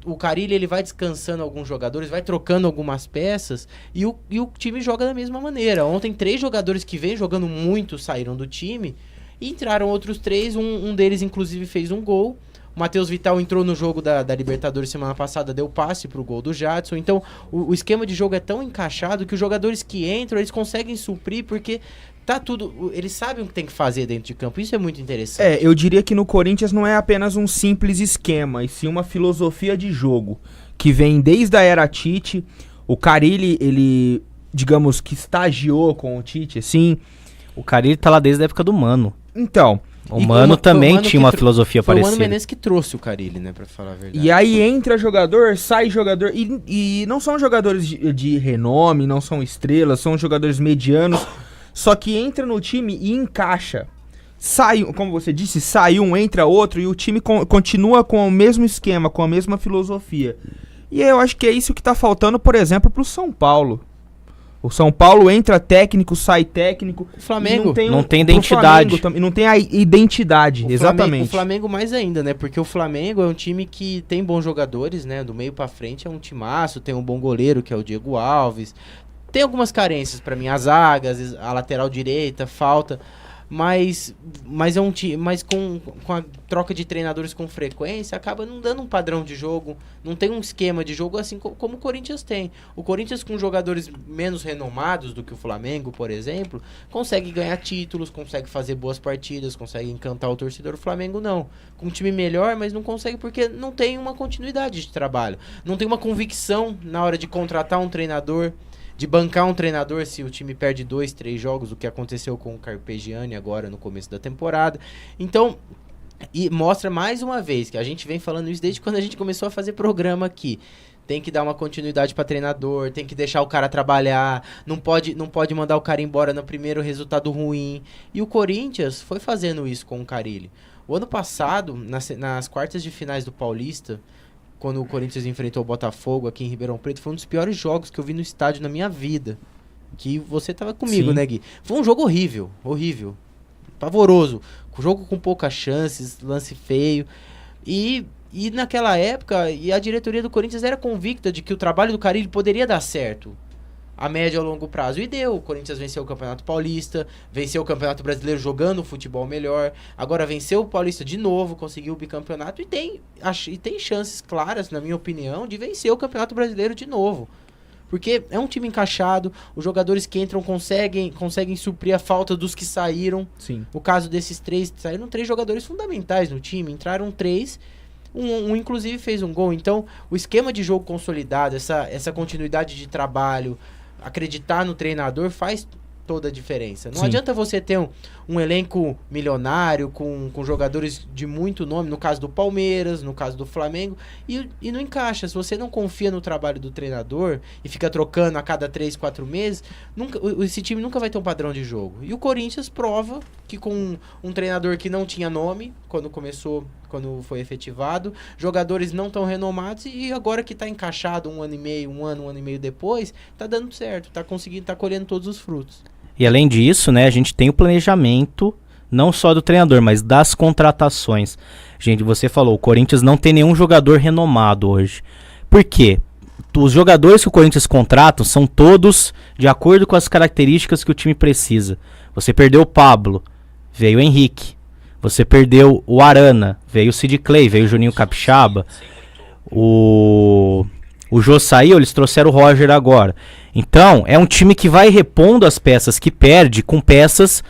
o Carille, ele vai descansando alguns jogadores, vai trocando algumas peças e o time joga da mesma maneira. Ontem 3 jogadores que vêm jogando muito saíram do time e entraram outros 3, um deles inclusive fez um gol. O Matheus Vital entrou no jogo da Libertadores semana passada, deu passe pro gol do Jadson. Então o esquema de jogo é tão encaixado que os jogadores que entram, eles conseguem suprir porque tá tudo, eles sabem o que tem que fazer dentro de campo. Isso é muito interessante.
Eu diria que no Corinthians não é apenas um simples esquema, e sim uma filosofia de jogo que vem desde a era Tite. O Carille, ele, digamos que estagiou com o Tite, assim.
O Carille tá lá desde a época do Mano.
Então,
o Mano também tinha uma filosofia parecida.
Foi o Mano Menezes que trouxe o Carille, né, pra falar a verdade.
E aí entra jogador, sai jogador, e não são jogadores de renome, não são estrelas, são jogadores medianos, só que entra no time e encaixa. Sai, como você disse, sai um, entra outro, e o time continua com o mesmo esquema, com a mesma filosofia. E eu acho que é isso que tá faltando, por exemplo, pro São Paulo. O São Paulo entra técnico, sai técnico.
O Flamengo
não tem identidade.
Flamengo, não tem a identidade, exatamente.
O Flamengo mais ainda, né? Porque o Flamengo é um time que tem bons jogadores, né? Do meio pra frente é um timaço, tem um bom goleiro, que é o Diego Alves. Tem algumas carências pra mim, a zaga, a lateral direita, falta. Mas é um time, mas com a troca de treinadores com frequência, acaba não dando um padrão de jogo, não tem um esquema de jogo assim como o Corinthians tem. O Corinthians, com jogadores menos renomados do que o Flamengo, por exemplo, consegue ganhar títulos, consegue fazer boas partidas, consegue encantar o torcedor. O Flamengo não. Com um time melhor, mas não consegue porque não tem uma continuidade de trabalho. Não tem uma convicção na hora de contratar um treinador, de bancar um treinador se o time perde 2, 3 jogos, o que aconteceu com o Carpegiani agora no começo da temporada. Então, e mostra mais uma vez, que a gente vem falando isso desde quando a gente começou a fazer programa aqui. Tem que dar uma continuidade para treinador, tem que deixar o cara trabalhar, não pode mandar o cara embora no primeiro resultado ruim. E o Corinthians foi fazendo isso com o Carille. O ano passado, nas quartas de finais do Paulista, quando o Corinthians enfrentou o Botafogo aqui em Ribeirão Preto, foi um dos piores jogos que eu vi no estádio na minha vida. Que você tava comigo, né, Gui? Foi um jogo horrível, pavoroso. Um jogo com poucas chances, lance feio. E naquela época, a diretoria do Corinthians era convicta de que o trabalho do Carille poderia dar certo a médio e a longo prazo. E deu. O Corinthians venceu o Campeonato Paulista, venceu o Campeonato Brasileiro jogando futebol melhor, agora venceu o Paulista de novo, conseguiu o bicampeonato e tem chances claras, na minha opinião, de vencer o Campeonato Brasileiro de novo. Porque é um time encaixado, os jogadores que entram conseguem suprir a falta dos que saíram.
Sim.
O caso desses 3, saíram 3 jogadores fundamentais no time, entraram 3, um inclusive fez um gol. Então, o esquema de jogo consolidado, essa continuidade de trabalho, acreditar no treinador faz toda a diferença. Não adianta você ter um elenco milionário com jogadores de muito nome, no caso do Palmeiras, no caso do Flamengo, e não encaixa. Se você não confia no trabalho do treinador e fica trocando a cada 3, 4 meses, esse time nunca vai ter um padrão de jogo. E o Corinthians prova que com um treinador que não tinha nome quando foi efetivado, jogadores não tão renomados, e agora que tá encaixado um ano e meio depois, tá dando certo, tá colhendo todos os frutos.
E além disso, né, a gente tem o planejamento, não só do treinador, mas das contratações. Gente, você falou, o Corinthians não tem nenhum jogador renomado hoje. Por quê? Os jogadores que o Corinthians contrata são todos de acordo com as características que o time precisa. Você perdeu o Pablo, veio o Henrique. Você perdeu o Arana, veio o Sid Clay, veio o Juninho Capixaba. O Jô saiu, eles trouxeram o Roger agora. Então, é um time que vai repondo as peças que perde com peças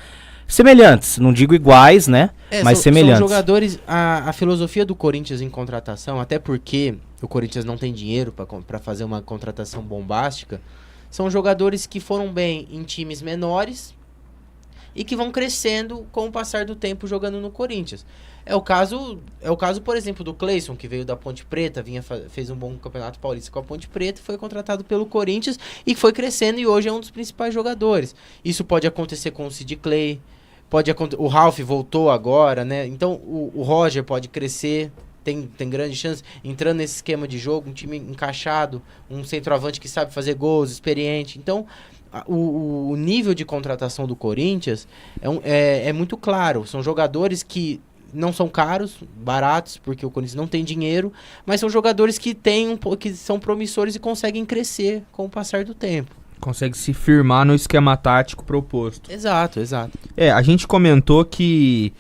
semelhantes. Não digo iguais, né? mais semelhantes.
São jogadores, a filosofia do Corinthians em contratação, até porque o Corinthians não tem dinheiro para fazer uma contratação bombástica, são jogadores que foram bem em times menores e que vão crescendo com o passar do tempo jogando no Corinthians. É o caso, por exemplo, do Cleison, que veio da Ponte Preta, fez um bom campeonato paulista com a Ponte Preta, foi contratado pelo Corinthians e foi crescendo e hoje é um dos principais jogadores. Isso pode acontecer com o Sid Clay, o Ralf voltou agora, né? Então o Roger pode crescer, tem grande chance, entrando nesse esquema de jogo, um time encaixado, um centroavante que sabe fazer gols, experiente. Então o nível de contratação do Corinthians é muito claro. São jogadores que não são caros, baratos, porque o Corinthians não tem dinheiro, mas são jogadores que que são promissores e conseguem crescer com o passar do tempo.
Consegue se firmar no esquema tático proposto.
Exato.
A gente comentou que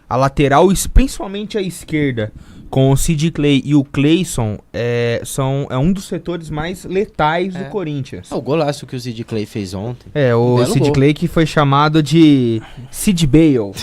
a lateral, principalmente a esquerda, com o Sid Clay e o Cleison, é um dos setores mais letais do Corinthians.
O golaço que o Sid Clay fez ontem.
O Sid Clay que foi chamado de Sid Bale.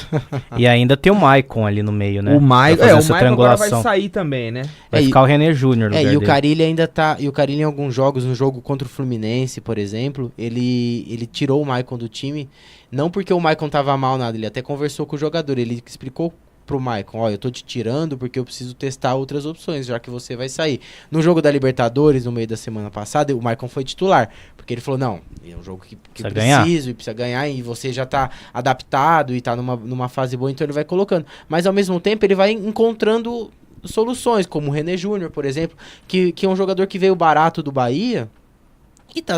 E ainda tem o Maicon ali no meio, né?
O Maicon agora vai sair também, né?
Vai ficar o René Júnior no lugar
e o
dele.
Carille ainda tá... E o Carille em alguns jogos, no jogo contra o Fluminense, por exemplo, ele tirou o Maicon do time, não porque o Maicon tava mal nada, ele até conversou com o jogador, ele explicou pro Maicon, eu tô te tirando porque eu preciso testar outras opções, já que você vai sair. No jogo da Libertadores, no meio da semana passada, o Maicon foi titular, porque ele falou, não, é um jogo que eu preciso e precisa ganhar, e você já tá adaptado e tá numa fase boa, então ele vai colocando. Mas ao mesmo tempo ele vai encontrando soluções, como o René Júnior, por exemplo, que é um jogador que veio barato do Bahia,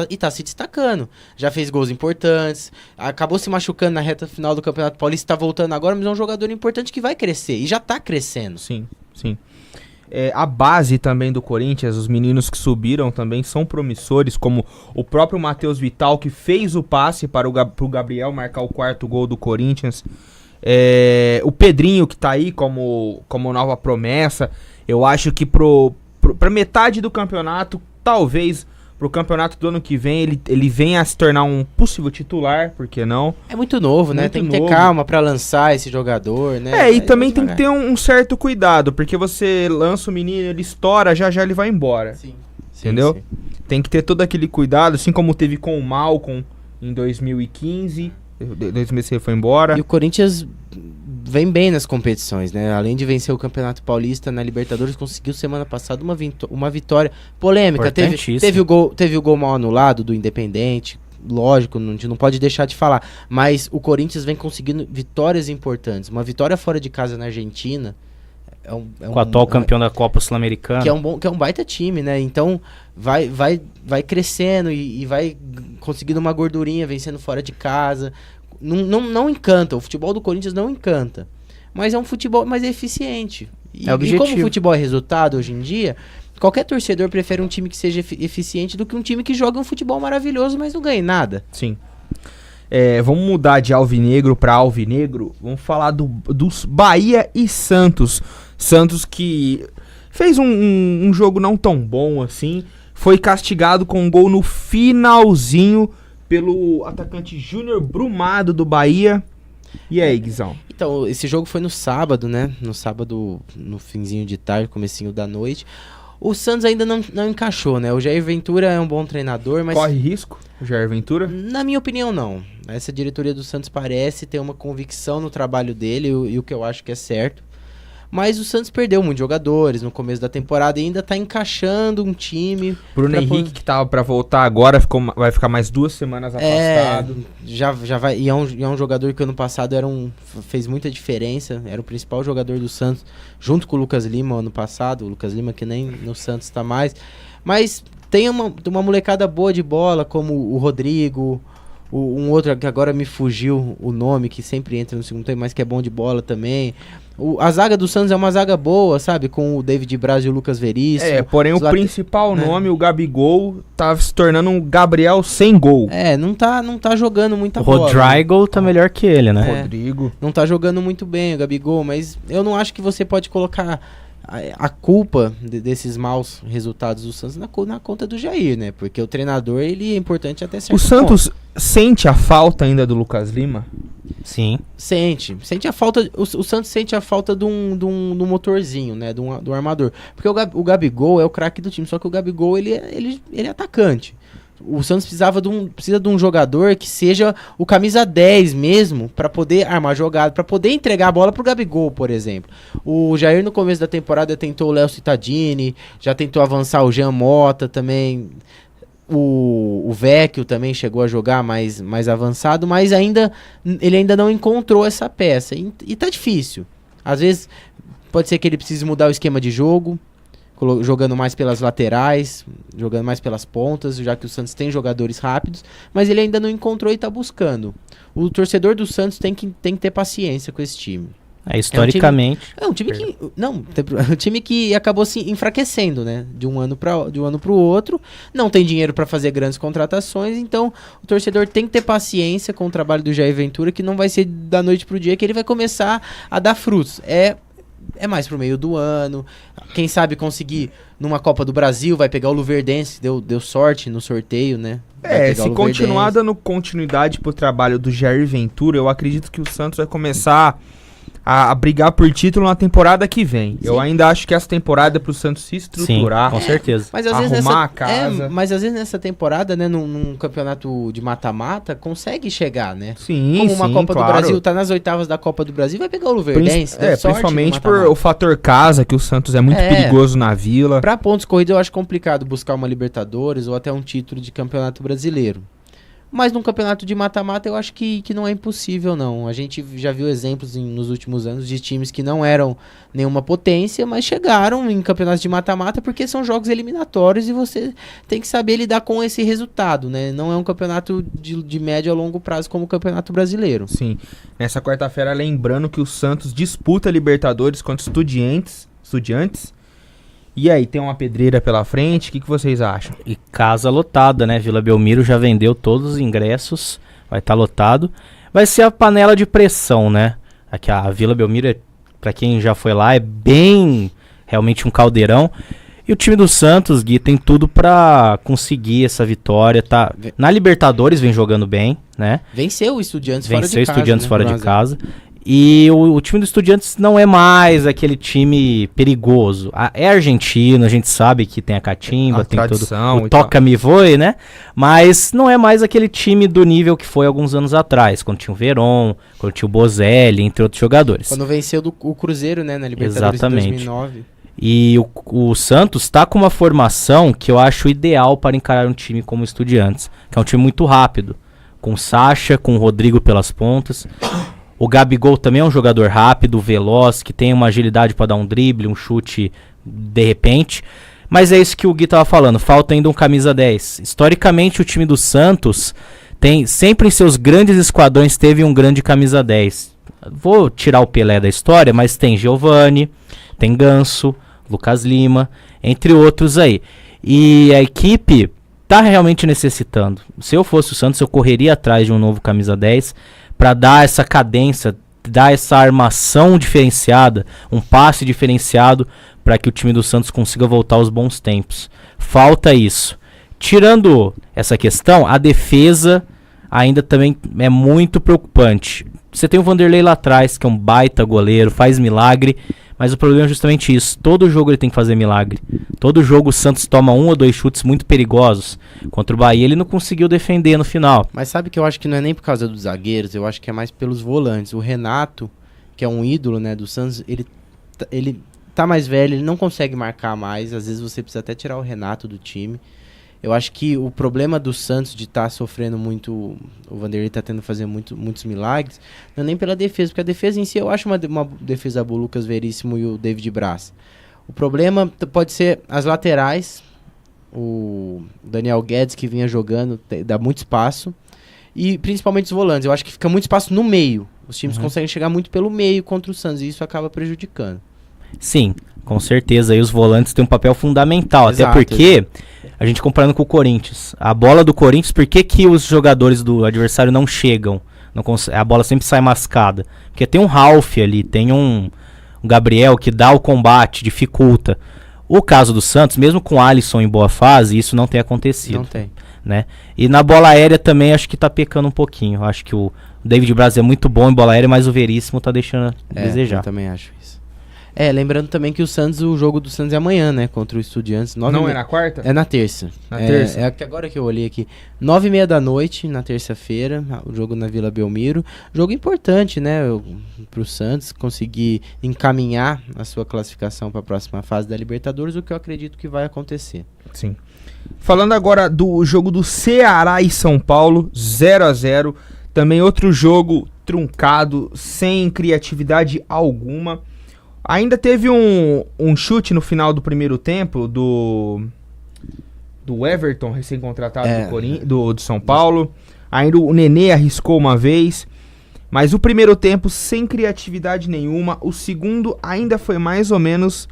e tá se destacando. Já fez gols importantes, acabou se machucando na reta final do Campeonato Paulista, tá voltando agora, mas é um jogador importante que vai crescer, e já tá crescendo.
Sim. A base também do Corinthians, os meninos que subiram também são promissores, como o próprio Matheus Vital, que fez o passe para pro Gabriel marcar o 4º gol do Corinthians. O Pedrinho, que tá aí como nova promessa. Eu acho que pra metade do campeonato, talvez pro campeonato do ano que vem, ele venha a se tornar um possível titular, por que não?
É muito novo, né? Tem que ter calma pra lançar esse jogador, né?
E também tem que ter um certo cuidado, porque você lança o menino, ele estoura, já ele vai embora.
Sim.
Entendeu? Sim. Tem que ter todo aquele cuidado, assim como teve com o Malcom em 2015. 2015 ele foi embora.
E o Corinthians vem bem nas competições, né? Além de vencer o Campeonato Paulista, na Libertadores conseguiu semana passada uma vitória polêmica. Teve o gol mal anulado do Independente, lógico, a gente não pode deixar de falar. Mas o Corinthians vem conseguindo vitórias importantes. Uma vitória fora de casa na Argentina.
Com o atual campeão da Copa Sul-Americana.
Que é um baita time, né? Então vai crescendo e vai conseguindo uma gordurinha, vencendo fora de casa. Não encanta, o futebol do Corinthians não encanta, mas é um futebol mais eficiente. E como o futebol é resultado hoje em dia, qualquer torcedor prefere um time que seja eficiente do que um time que joga um futebol maravilhoso, mas não ganha nada.
Sim. Vamos mudar de alvinegro para alvinegro. Vamos falar dos Bahia e Santos. Santos que fez um jogo não tão bom assim, foi castigado com um gol no finalzinho pelo atacante Júnior Brumado do Bahia. E aí, Guizão?
Então, esse jogo foi no sábado, né? No sábado, no finzinho de tarde, comecinho da noite. O Santos ainda não encaixou, né? O Jair Ventura é um bom treinador, mas...
Corre risco o Jair Ventura?
Na minha opinião, não. Essa diretoria do Santos parece ter uma convicção no trabalho dele e o que eu acho que é certo. Mas o Santos perdeu muitos jogadores no começo da temporada e ainda tá encaixando um time.
Bruno Henrique, que tava pra voltar agora, vai ficar mais 2 semanas afastado.
Já vai. E é um jogador que ano passado fez muita diferença. Era o principal jogador do Santos, junto com o Lucas Lima ano passado. O Lucas Lima que nem no Santos tá mais. Mas tem uma molecada boa de bola, como o Rodrigo. Um outro que agora me fugiu o nome, que sempre entra no segundo tempo, mas que é bom de bola também. A zaga do Santos é uma zaga boa, sabe? Com o David Braz e o Lucas Veríssimo.
Porém o principal nome, o Gabigol, tá se tornando um Gabriel sem gol.
Não tá jogando muita bola.
O Rodrigo tá melhor que ele, né?
Rodrigo.
Não tá jogando muito bem o Gabigol, mas eu não acho que você pode colocar a culpa desses maus resultados do Santos na conta do Jair, né? Porque o treinador, ele é importante até certo
ponto. O Santos sente a falta ainda do Lucas Lima?
Sim.
Sente a falta, o Santos sente a falta de um motorzinho, né, do armador. Porque o Gabigol é o craque do time, só que o Gabigol, ele é atacante. O Santos precisa de um jogador que seja o camisa 10 mesmo, pra poder armar jogada, pra poder entregar a bola pro Gabigol, por exemplo. O Jair no começo da temporada tentou o Léo Cittadini, já tentou avançar o Jean Mota também. O Vecchio também chegou a jogar mais avançado, mas ele ainda não encontrou essa peça. E tá difícil. Às vezes pode ser que ele precise mudar o esquema de jogo, jogando mais pelas laterais, jogando mais pelas pontas, já que o Santos tem jogadores rápidos, mas ele ainda não encontrou e tá buscando. O torcedor do Santos tem que ter paciência com esse time.
Historicamente.
Um time que acabou se enfraquecendo, né? De um ano pro outro. Não tem dinheiro para fazer grandes contratações, então o torcedor tem que ter paciência com o trabalho do Jair Ventura, que não vai ser da noite pro dia que ele vai começar a dar frutos. É mais pro meio do ano. Quem sabe conseguir numa Copa do Brasil, vai pegar o Luverdense, deu sorte no sorteio, né?
Se continuar dando continuidade pro trabalho do Jair Ventura, eu acredito que o Santos vai começar a brigar por título na temporada que vem. Sim. Eu ainda acho que essa temporada é pro Santos se estruturar.
Sim, com certeza.
Mas às vezes a casa. Mas às vezes nessa temporada, né, num campeonato de mata-mata, consegue chegar, né?
Sim,
como uma Copa do Brasil, tá nas oitavas da Copa do Brasil, vai pegar o Luverdense.
Principalmente por o fator casa, que o Santos é muito perigoso na Vila.
Pra pontos corridos eu acho complicado buscar uma Libertadores ou até um título de campeonato brasileiro. Mas num campeonato de mata-mata eu acho que não é impossível, não. A gente já viu exemplos nos últimos anos de times que não eram nenhuma potência, mas chegaram em campeonatos de mata-mata porque são jogos eliminatórios e você tem que saber lidar com esse resultado, né? Não é um campeonato de médio a longo prazo como o Campeonato Brasileiro.
Sim. Nessa quarta-feira, lembrando que o Santos disputa Libertadores contra Estudiantes. E aí, tem uma pedreira pela frente, o que vocês acham?
E casa lotada, né? Vila Belmiro já vendeu todos os ingressos, vai estar lotado. Vai ser a panela de pressão, né? Aqui a Vila Belmiro, pra quem já foi lá, é bem realmente um caldeirão. E o time do Santos, Gui, tem tudo pra conseguir essa vitória, tá? Na Libertadores vem jogando bem, né?
Venceu o Estudiantes
fora de casa. E o time do Estudiantes não é mais aquele time perigoso. É argentino, a gente sabe que tem a catimba, tem
tradição,
todo o toca-me voe, né? Mas não é mais aquele time do nível que foi alguns anos atrás, quando tinha o Verón, quando tinha o Bozelli, entre outros jogadores.
Quando venceu o Cruzeiro, né, na Libertadores de 2009.
E o Santos tá com uma formação que eu acho ideal para encarar um time como o Estudiantes, que é um time muito rápido, com o Sacha, com o Rodrigo pelas pontas. O Gabigol também é um jogador rápido, veloz, que tem uma agilidade para dar um drible, um chute de repente. Mas é isso que o Gui tava falando, falta ainda um camisa 10. Historicamente, o time do Santos tem sempre em seus grandes esquadrões teve um grande camisa 10. Vou tirar o Pelé da história, mas tem Giovani, tem Ganso, Lucas Lima, entre outros aí. E a equipe tá realmente necessitando. Se eu fosse o Santos, eu correria atrás de um novo camisa 10 para dar essa cadência, dar essa armação diferenciada, um passe diferenciado para que o time do Santos consiga voltar aos bons tempos. Falta isso. Tirando essa questão, a defesa ainda também é muito preocupante. Você tem o Vanderlei lá atrás, que é um baita goleiro, faz milagre, mas o problema é justamente isso. Todo jogo ele tem que fazer milagre. Todo jogo o Santos toma 1 ou 2 chutes muito perigosos. Contra o Bahia ele não conseguiu defender no final.
Mas sabe que eu acho que não é nem por causa dos zagueiros, eu acho que é mais pelos volantes. O Renato, que é um ídolo, né, do Santos, ele tá mais velho, ele não consegue marcar mais. Às vezes você precisa até tirar o Renato do time. Eu acho que o problema do Santos de estar sofrendo muito, o Vanderlei tá tendo que fazer muitos milagres, não é nem pela defesa, porque a defesa em si eu acho uma defesa boa, o Lucas Veríssimo e o David Braz. O problema pode ser as laterais, o Daniel Guedes que vinha jogando, dá muito espaço, e principalmente os volantes, eu acho que fica muito espaço no meio, os times conseguem chegar muito pelo meio contra o Santos, e isso acaba prejudicando.
Sim, com certeza, aí os volantes têm um papel fundamental, exato, até porque... A gente comparando com o Corinthians. A bola do Corinthians, por que os jogadores do adversário não chegam? A bola sempre sai mascada. Porque tem um Ralf ali, tem um Gabriel que dá o combate, dificulta. O caso do Santos, mesmo com o Alisson em boa fase, isso não tem acontecido.
Não tem.
Né? E na bola aérea também acho que tá pecando um pouquinho. Acho que o O David Braz é muito bom em bola aérea, mas o Veríssimo tá deixando a desejar.
Eu também acho isso. Lembrando também que o jogo do Santos é amanhã, né? Contra o Estudiantes.
Não é na quarta?
É na terça.
Na terça?
É agora que eu olhei aqui. 9h30 da noite, na terça-feira, o jogo na Vila Belmiro. Jogo importante, né? Pro Santos conseguir encaminhar a sua classificação para a próxima fase da Libertadores, o que eu acredito que vai acontecer.
Sim. Falando agora do jogo do Ceará e São Paulo, 0-0. Também outro jogo truncado, sem criatividade alguma. Ainda teve um chute no final do primeiro tempo do Everton, recém-contratado do São Paulo. Ainda o Nenê arriscou uma vez. Mas o primeiro tempo sem criatividade nenhuma. O segundo ainda foi mais ou menos,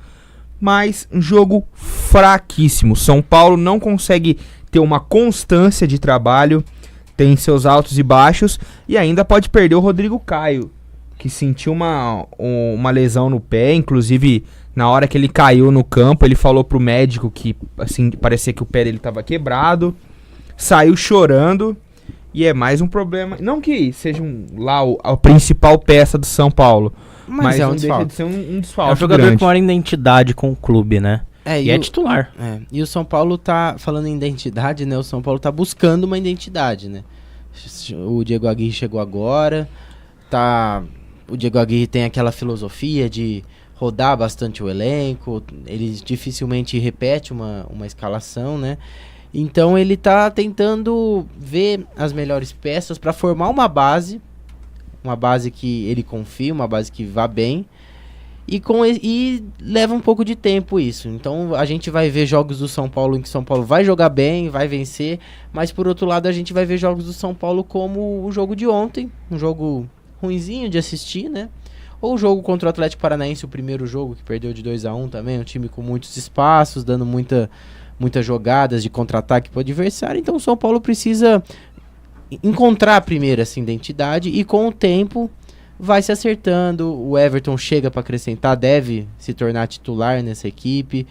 mas um jogo fraquíssimo. São Paulo não consegue ter uma constância de trabalho. Tem seus altos e baixos. E ainda pode perder o Rodrigo Caio, que sentiu uma lesão no pé. Inclusive, na hora que ele caiu no campo, ele falou pro médico que assim, parecia que o pé dele estava quebrado. Saiu chorando. E é mais um problema. Não que seja a principal peça do São Paulo, mas não deixa de ser um desfalque.
É um jogador
grande.
com maior identidade com o clube, né? E é titular.
E o São Paulo tá, falando em identidade, né? O São Paulo tá buscando uma identidade, né? O Diego Aguirre chegou agora. O Diego Aguirre tem aquela filosofia de rodar bastante o elenco. Ele dificilmente repete uma escalação, né? Então ele tá tentando ver as melhores peças para formar uma base que ele confia, uma base que vá bem, e leva um pouco de tempo isso. Então a gente vai ver jogos do São Paulo em que o São Paulo vai jogar bem, vai vencer, mas por outro lado a gente vai ver jogos do São Paulo como o jogo de ontem, um jogo ruinzinho de assistir, né? Ou o jogo contra o Atlético Paranaense, o primeiro jogo que perdeu de 2-1 também, um time com muitos espaços, dando muitas jogadas de contra-ataque para o adversário. Então o São Paulo precisa encontrar primeiro essa identidade e com o tempo vai se acertando. O Everton chega para acrescentar, deve se tornar titular nessa equipe.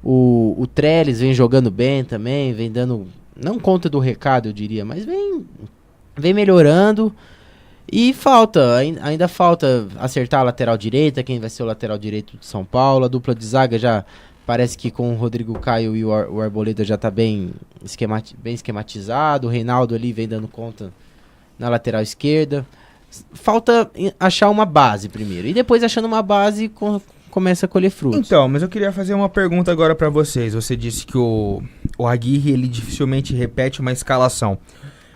O Trellis vem jogando bem também, vem dando, não conta do recado eu diria, mas vem melhorando. E ainda falta acertar a lateral direita, quem vai ser o lateral direito de São Paulo. A dupla de zaga já parece que com o Rodrigo Caio e o Arboleda já está bem esquematizado. O Reinaldo ali vem dando conta na lateral esquerda. Falta achar uma base primeiro. E depois, achando uma base, começa a colher frutos.
Então, mas eu queria fazer uma pergunta agora para vocês. Você disse que o Aguirre, ele dificilmente repete uma escalação.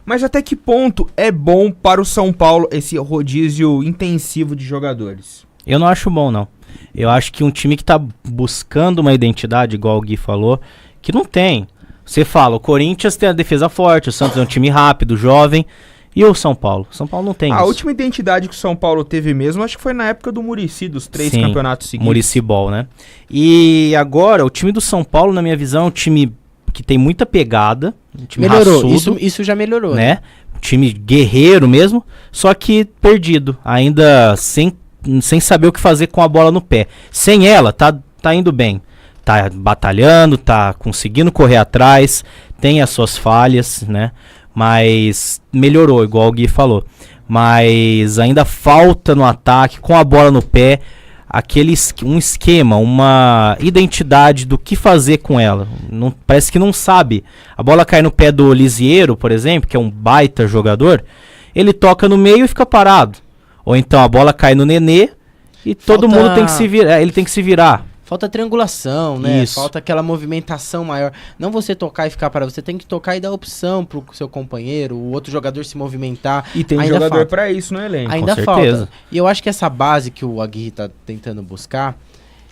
Mas até que ponto é bom para o São Paulo esse rodízio intensivo de jogadores?
Eu não acho bom, não. Eu acho que um time que tá buscando uma identidade, igual o Gui falou, que não tem. Você fala, o Corinthians tem a defesa forte, o Santos é um time rápido, jovem, e o São Paulo? São Paulo não tem isso.
A última identidade que o São Paulo teve mesmo, acho que foi na época do Muricy, dos 3 campeonatos seguidos.
Muricy Ball, né? E agora, o time do São Paulo, na minha visão, é um time que tem muita pegada, um time
melhorou,
raçudo,
isso já melhorou,
né? Um time guerreiro mesmo, só que perdido, ainda sem saber o que fazer com a bola no pé. Sem ela, tá indo bem. Tá batalhando, tá conseguindo correr atrás, tem as suas falhas, né? Mas melhorou, igual o Gui falou. Mas ainda falta no ataque, com a bola no pé, um esquema, uma identidade do que fazer com ela. Parece que não sabe. A bola cai no pé do Lisieiro, por exemplo, que é um baita jogador, ele toca no meio e fica parado. Ou então a bola cai no Nenê e todo mundo tem que se virar. Ele tem que se virar.
Falta triangulação, né?
Isso.
Falta aquela movimentação maior. Não você tocar e ficar parado, você tem que tocar e dar opção pro seu companheiro, o outro jogador se movimentar.
E tem
ainda
jogador
falta.
pra isso no elenco.
Ainda
com
falta.
certeza.
E eu acho que essa base que o Aguirre tá tentando buscar,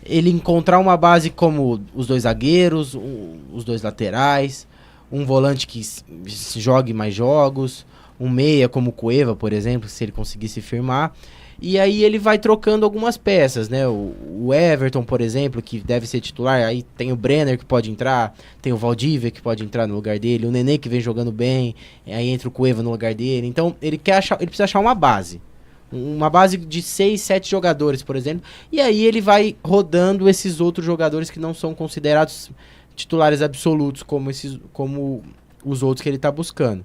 ele encontrar uma base como os 2 zagueiros, os 2 laterais, um volante que jogue mais jogos, um meia como o Cueva, por exemplo, se ele conseguir se firmar. E aí ele vai trocando algumas peças, né? O Everton, por exemplo, que deve ser titular. Aí tem o Brenner que pode entrar, tem o Valdívia que pode entrar no lugar dele, o Nenê que vem jogando bem, aí entra o Cueva no lugar dele. Então ele precisa achar uma base. Uma base de 6, 7 jogadores, por exemplo. E aí ele vai rodando esses outros jogadores que não são considerados titulares absolutos, como os outros que ele está buscando.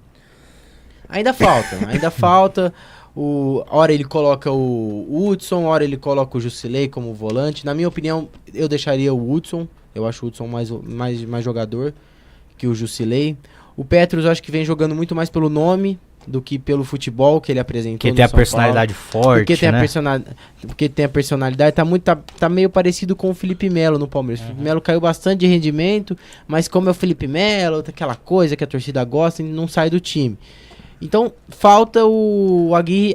Ainda falta. Hora ele coloca o Hudson, hora ele coloca o Jusilei como volante. Na minha opinião, eu deixaria o Hudson. Eu acho o Hudson mais jogador que o Jusilei. O Petros eu acho que vem jogando muito mais pelo nome do que pelo futebol que ele apresentou.
Porque tem a personalidade forte,
porque tem
né?
Porque tem a personalidade, tá meio parecido com o Felipe Melo no Palmeiras. O Felipe Melo caiu bastante de rendimento, mas como é o Felipe Melo, aquela coisa que a torcida gosta, ele não sai do time. Então, falta o Aguirre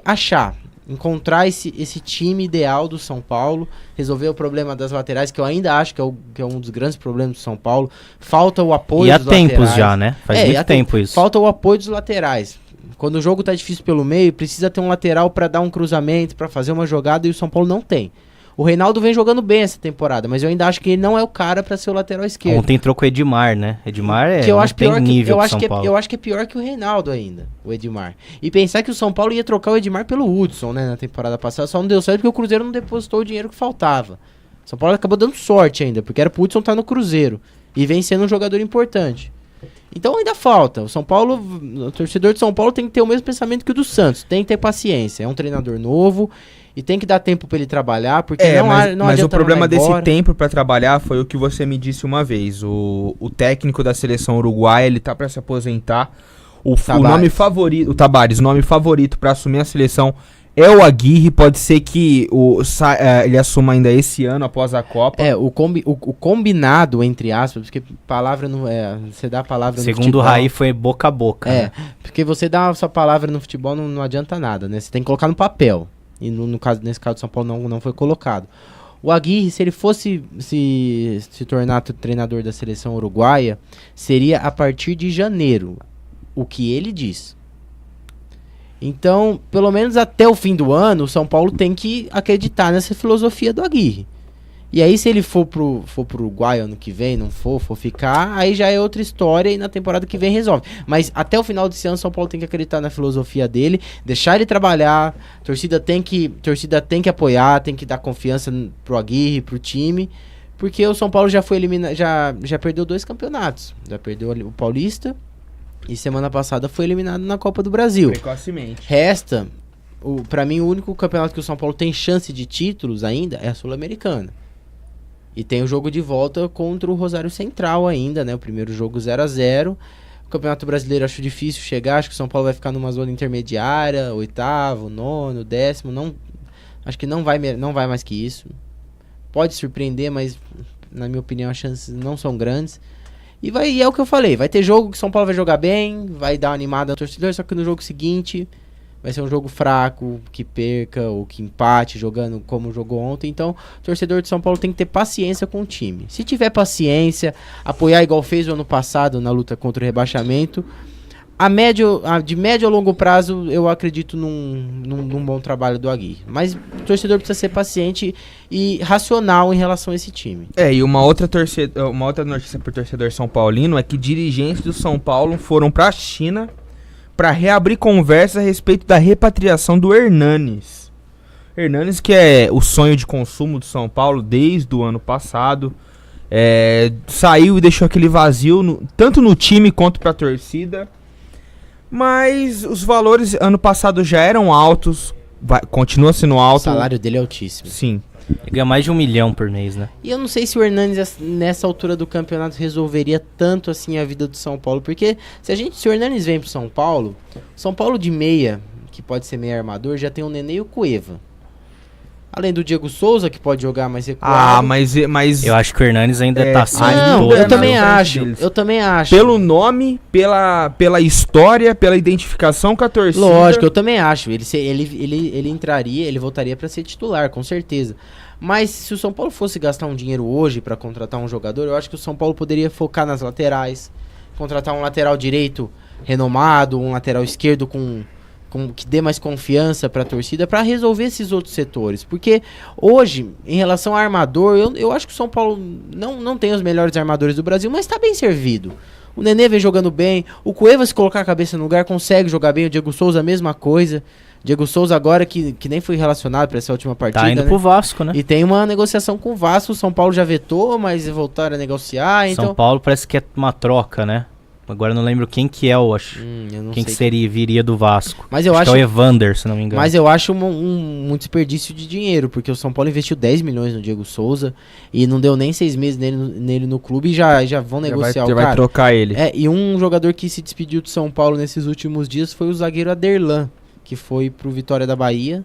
encontrar esse time ideal do São Paulo, resolver o problema das laterais, que eu ainda acho que é um dos grandes problemas do São Paulo. Falta o apoio dos laterais.
E há tempos já, né? Faz muito tempo isso.
Falta o apoio dos laterais. Quando o jogo tá difícil pelo meio, precisa ter um lateral para dar um cruzamento, para fazer uma jogada, e o São Paulo não tem. O Reinaldo vem jogando bem essa temporada, mas eu ainda acho que ele não é o cara para ser o lateral esquerdo.
Ontem entrou com o Edmar, né? Edmar
que eu acho pior
nível
que,
São Paulo.
Eu acho que é pior que o Reinaldo ainda, o Edmar. E pensar que o São Paulo ia trocar o Edmar pelo Hudson, né, na temporada passada, só não deu certo porque o Cruzeiro não depositou o dinheiro que faltava. O São Paulo acabou dando sorte ainda, porque era pro Hudson estar no Cruzeiro e vem sendo um jogador importante. Então ainda falta. O torcedor de São Paulo tem que ter o mesmo pensamento que o do Santos, tem que ter paciência. É um treinador novo e tem que dar tempo para ele trabalhar, porque
mas o problema desse tempo para trabalhar foi o que você me disse uma vez. O técnico da seleção uruguaia, ele tá para se aposentar. O nome favorito, o Tabárez, o nome favorito para assumir a seleção é o Aguirre. Pode ser que ele assuma ainda esse ano, após a Copa.
O combinado, entre aspas, porque palavra não é... Você dá a palavra no futebol...
Segundo o Raí, foi boca a boca.
né? Porque você dá a sua palavra no futebol não adianta nada, né? Você tem que colocar no papel. E nesse caso do São Paulo não foi colocado. O Aguirre, se ele fosse se tornar treinador da seleção uruguaia, seria a partir de janeiro. O que ele diz. Então, pelo menos até o fim do ano, o São Paulo tem que acreditar nessa filosofia do Aguirre. E aí, se ele for pro Uruguai ano que vem, não for ficar, aí já é outra história e na temporada que vem resolve. Mas até o final desse ano, o São Paulo tem que acreditar na filosofia dele, deixar ele trabalhar, a torcida tem que apoiar, tem que dar confiança pro Aguirre, pro time, porque o São Paulo já foi eliminado, já perdeu 2 campeonatos. Já perdeu o Paulista e semana passada foi eliminado na Copa do Brasil.
Precocemente.
Resta, pra mim, o único campeonato que o São Paulo tem chance de títulos ainda é a Sul-Americana. E tem o jogo de volta contra o Rosário Central ainda, né? O primeiro jogo 0-0. O Campeonato Brasileiro acho difícil chegar. Acho que o São Paulo vai ficar numa zona intermediária, 8º, 9º, 10º. Não, acho que não vai mais que isso. Pode surpreender, mas na minha opinião as chances não são grandes. E é o que eu falei. Vai ter jogo que o São Paulo vai jogar bem, vai dar uma animada ao torcedor, só que no jogo seguinte vai ser um jogo fraco, que perca ou que empate, jogando como jogou ontem. Então, o torcedor de São Paulo tem que ter paciência com o time. Se tiver paciência, apoiar igual fez o ano passado na luta contra o rebaixamento, de médio a longo prazo, eu acredito num bom trabalho do Aguirre. Mas o torcedor precisa ser paciente e racional em relação a esse time.
E uma outra notícia pro torcedor São Paulino é que dirigentes do São Paulo foram pra China para reabrir conversa a respeito da repatriação do Hernanes. Hernanes, que é o sonho de consumo do São Paulo desde o ano passado, saiu e deixou aquele vazio, tanto no time quanto para a torcida. Mas os valores ano passado já eram altos, continua sendo alto.
O salário dele é altíssimo.
Sim.
Ele ganha mais de 1 milhão por mês, né?
E eu não sei se o Hernanes, nessa altura do campeonato, resolveria tanto assim a vida do São Paulo. Porque se o Hernanes vem pro São Paulo de meia, que pode ser meia armador, já tem o Nenê e o Cueva. Além do Diego Souza, que pode jogar mais recuado.
Mas
eu acho que o Hernanes ainda tá assim.
Eu também acho.
Pelo nome, pela história, pela identificação com a torcida.
Lógico, eu também acho. Ele entraria, ele voltaria para ser titular, com certeza. Mas se o São Paulo fosse gastar um dinheiro hoje para contratar um jogador, eu acho que o São Paulo poderia focar nas laterais, contratar um lateral direito renomado, um lateral esquerdo que dê mais confiança para a torcida, para resolver esses outros setores. Porque hoje, em relação a armador, eu acho que o São Paulo não tem os melhores armadores do Brasil, mas está bem servido. O Nenê vem jogando bem, o Cueva, se colocar a cabeça no lugar, consegue jogar bem, o Diego Souza a mesma coisa. Diego Souza agora que nem foi relacionado para essa última partida.
Tá indo pro Vasco, né?
E tem uma negociação com o Vasco, o São Paulo já vetou, mas voltaram a negociar.
São Paulo parece que é uma troca, né? Agora eu não lembro quem que é o... quem que viria do Vasco.
Mas eu
acho
acho
que é o Evander, se não me engano.
Mas eu acho um desperdício de dinheiro, porque o São Paulo investiu 10 milhões no Diego Souza e não deu nem 6 meses nele no clube e já vão negociar o cara.
Vai trocar ele.
E um jogador que se despediu do São Paulo nesses últimos dias foi o zagueiro Aderlan, que foi pro Vitória da Bahia.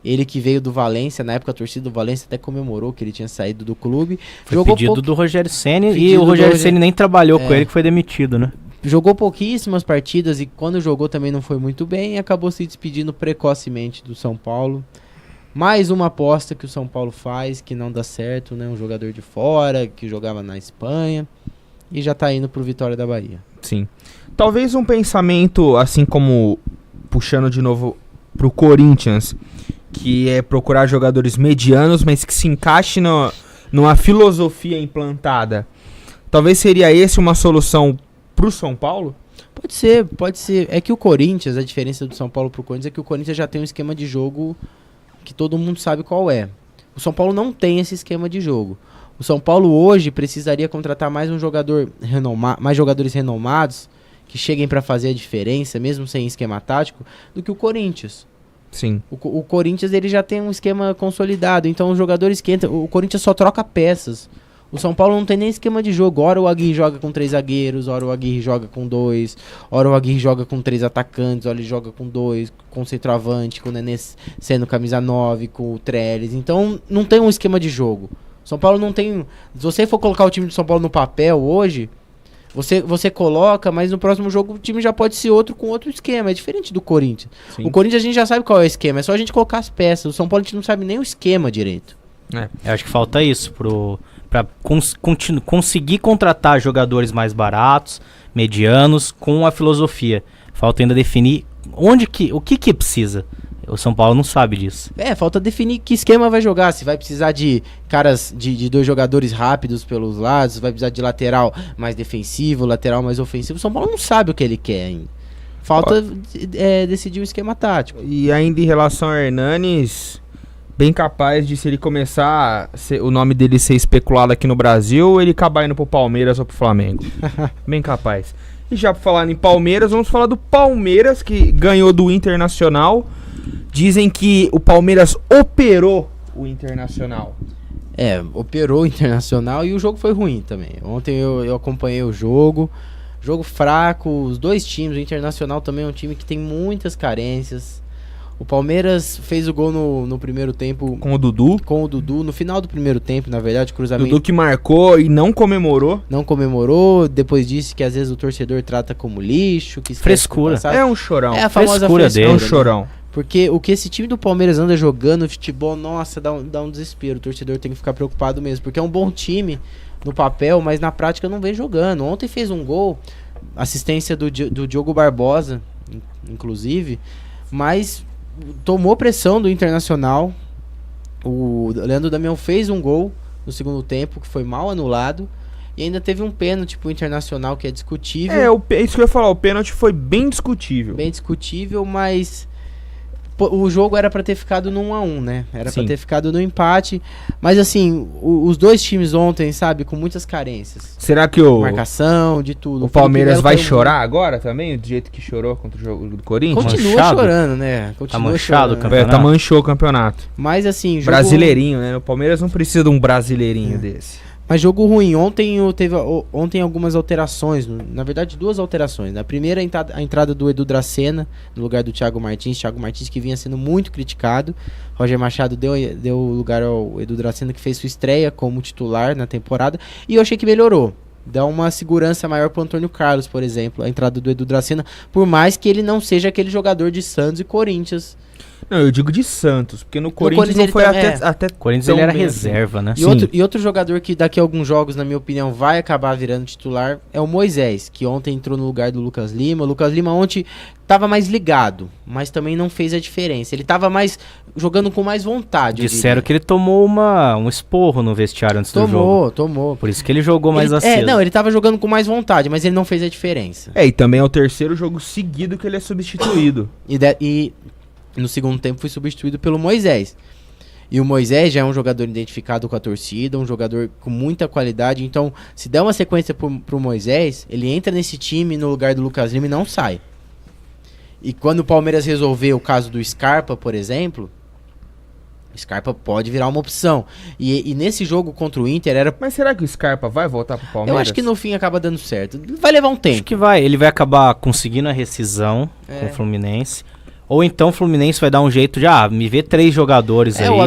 Ele que veio do Valência, na época a torcida do Valência até comemorou que ele tinha saído do clube.
Foi pedido do Rogério Ceni e o Rogério Ceni nem trabalhou com ele, que foi demitido, né?
Jogou pouquíssimas partidas e quando jogou também não foi muito bem e acabou se despedindo precocemente do São Paulo. Mais uma aposta que o São Paulo faz, que não dá certo, né? Um jogador de fora, que jogava na Espanha e já tá indo pro Vitória da Bahia.
Sim. Talvez um pensamento, assim como puxando de novo pro Corinthians, que é procurar jogadores medianos, mas que se encaixe numa filosofia implantada. Talvez seria esse uma solução pro São Paulo?
Pode ser. É que o Corinthians, a diferença do São Paulo pro Corinthians é que o Corinthians já tem um esquema de jogo que todo mundo sabe qual é. O São Paulo não tem esse esquema de jogo. O São Paulo hoje precisaria contratar mais mais jogadores renomados que cheguem para fazer a diferença, mesmo sem esquema tático, do que o Corinthians.
Sim.
O Corinthians ele já tem um esquema consolidado, então os jogadores que entram, o Corinthians só troca peças. O São Paulo não tem nem esquema de jogo. Ora o Aguirre joga com 3 zagueiros, ora o Aguirre joga com 2, ora o Aguirre joga com 3 atacantes, ora ele joga com 2, com centroavante, com o Nenê sendo camisa 9, com o Trellis. Então não tem um esquema de jogo. O São Paulo não tem... Se você for colocar o time do São Paulo no papel hoje, você coloca, mas no próximo jogo o time já pode ser outro com outro esquema. É diferente do Corinthians. Sim. O Corinthians a gente já sabe qual é o esquema, é só a gente colocar as peças. O São Paulo a gente não sabe nem o esquema direito.
Eu acho que falta isso pra conseguir contratar jogadores mais baratos, medianos, com a filosofia. Falta ainda definir o que precisa. O São Paulo não sabe disso.
Falta definir que esquema vai jogar. Se vai precisar de caras, de 2 jogadores rápidos pelos lados, vai precisar de lateral mais defensivo, lateral mais ofensivo. O São Paulo não sabe o que ele quer ainda. Falta decidir o esquema tático.
E ainda em relação a Hernanes, bem capaz de, se ele começar o nome dele ser especulado aqui no Brasil, ele acabar indo pro Palmeiras ou pro Flamengo. Bem capaz. E já pra falar em Palmeiras, vamos falar do Palmeiras, que ganhou do Internacional. Dizem que o Palmeiras operou o Internacional.
Operou o Internacional e o jogo foi ruim também. Ontem eu acompanhei o jogo. Jogo fraco, os dois times. O Internacional também é um time que tem muitas carências. O Palmeiras fez o gol no primeiro tempo.
Com o Dudu?
Com o Dudu. No final do primeiro tempo, na verdade, cruzamento.
Dudu que marcou e não comemorou.
Não comemorou. Depois disse que às vezes o torcedor trata como lixo. Que
frescura.
É um chorão.
É a famosa
frescura dele.
É um chorão.
Né? Porque o que esse time do Palmeiras anda jogando futebol, nossa, dá um desespero. O torcedor tem que ficar preocupado mesmo. Porque é um bom time no papel, mas na prática não vem jogando. Ontem fez um gol, assistência do Diogo Barbosa, inclusive, mas tomou pressão do Internacional. O Leandro Damião fez um gol no segundo tempo, que foi mal anulado. E ainda teve um pênalti pro Internacional, que é discutível.
Isso que eu ia falar, o pênalti foi bem discutível.
Bem discutível, mas o jogo era pra ter ficado no 1-1, né? Era pra ter ficado no empate. Mas assim, os dois times ontem, sabe, com muitas carências.
Será que
marcação, de tudo.
O Palmeiras vai chorar agora também? Do jeito que chorou contra o jogo do Corinthians?
Continua chorando, né?
Tá manchado o campeonato.
Tá manchou o campeonato.
Mas assim,
brasileirinho, né? O Palmeiras não precisa de um brasileirinho desse.
Mas jogo ruim. Ontem algumas alterações, na verdade 2 alterações. Na primeira, a entrada do Edu Dracena no lugar do Thiago Martins. Thiago Martins que vinha sendo muito criticado. Roger Machado deu lugar ao Edu Dracena, que fez sua estreia como titular na temporada. E eu achei que melhorou. Dá uma segurança maior pro Antônio Carlos, por exemplo, a entrada do Edu Dracena. Por mais que ele não seja aquele jogador de Santos e Corinthians.
Não, eu digo de Santos, porque no Corinthians não foi até
Corinthians ele era reserva, né?
E outro jogador que daqui a alguns jogos, na minha opinião, vai acabar virando titular é o Moisés, que ontem entrou no lugar do Lucas Lima. O Lucas Lima ontem tava mais ligado, mas também não fez a diferença. Ele tava jogando com mais vontade.
Disseram que ele tomou um esporro no vestiário antes do jogo.
Tomou.
Por isso que ele jogou mais aceso.
Ele tava jogando com mais vontade, mas ele não fez a diferença.
E também é o terceiro jogo seguido que ele é substituído.
E no segundo tempo foi substituído pelo Moisés. E o Moisés já é um jogador identificado com a torcida, um jogador com muita qualidade. Então, se der uma sequência pro Moisés, ele entra nesse time no lugar do Lucas Lima e não sai. E quando o Palmeiras resolver o caso do Scarpa, por exemplo, o Scarpa pode virar uma opção. E nesse jogo contra o Inter era...
Mas será que o Scarpa vai voltar pro Palmeiras?
Eu acho que no fim acaba dando certo. Vai levar um tempo.
Acho que vai. Ele vai acabar conseguindo a rescisão com o Fluminense. Ou então o Fluminense vai dar um jeito de, me vê 3 jogadores aí.
O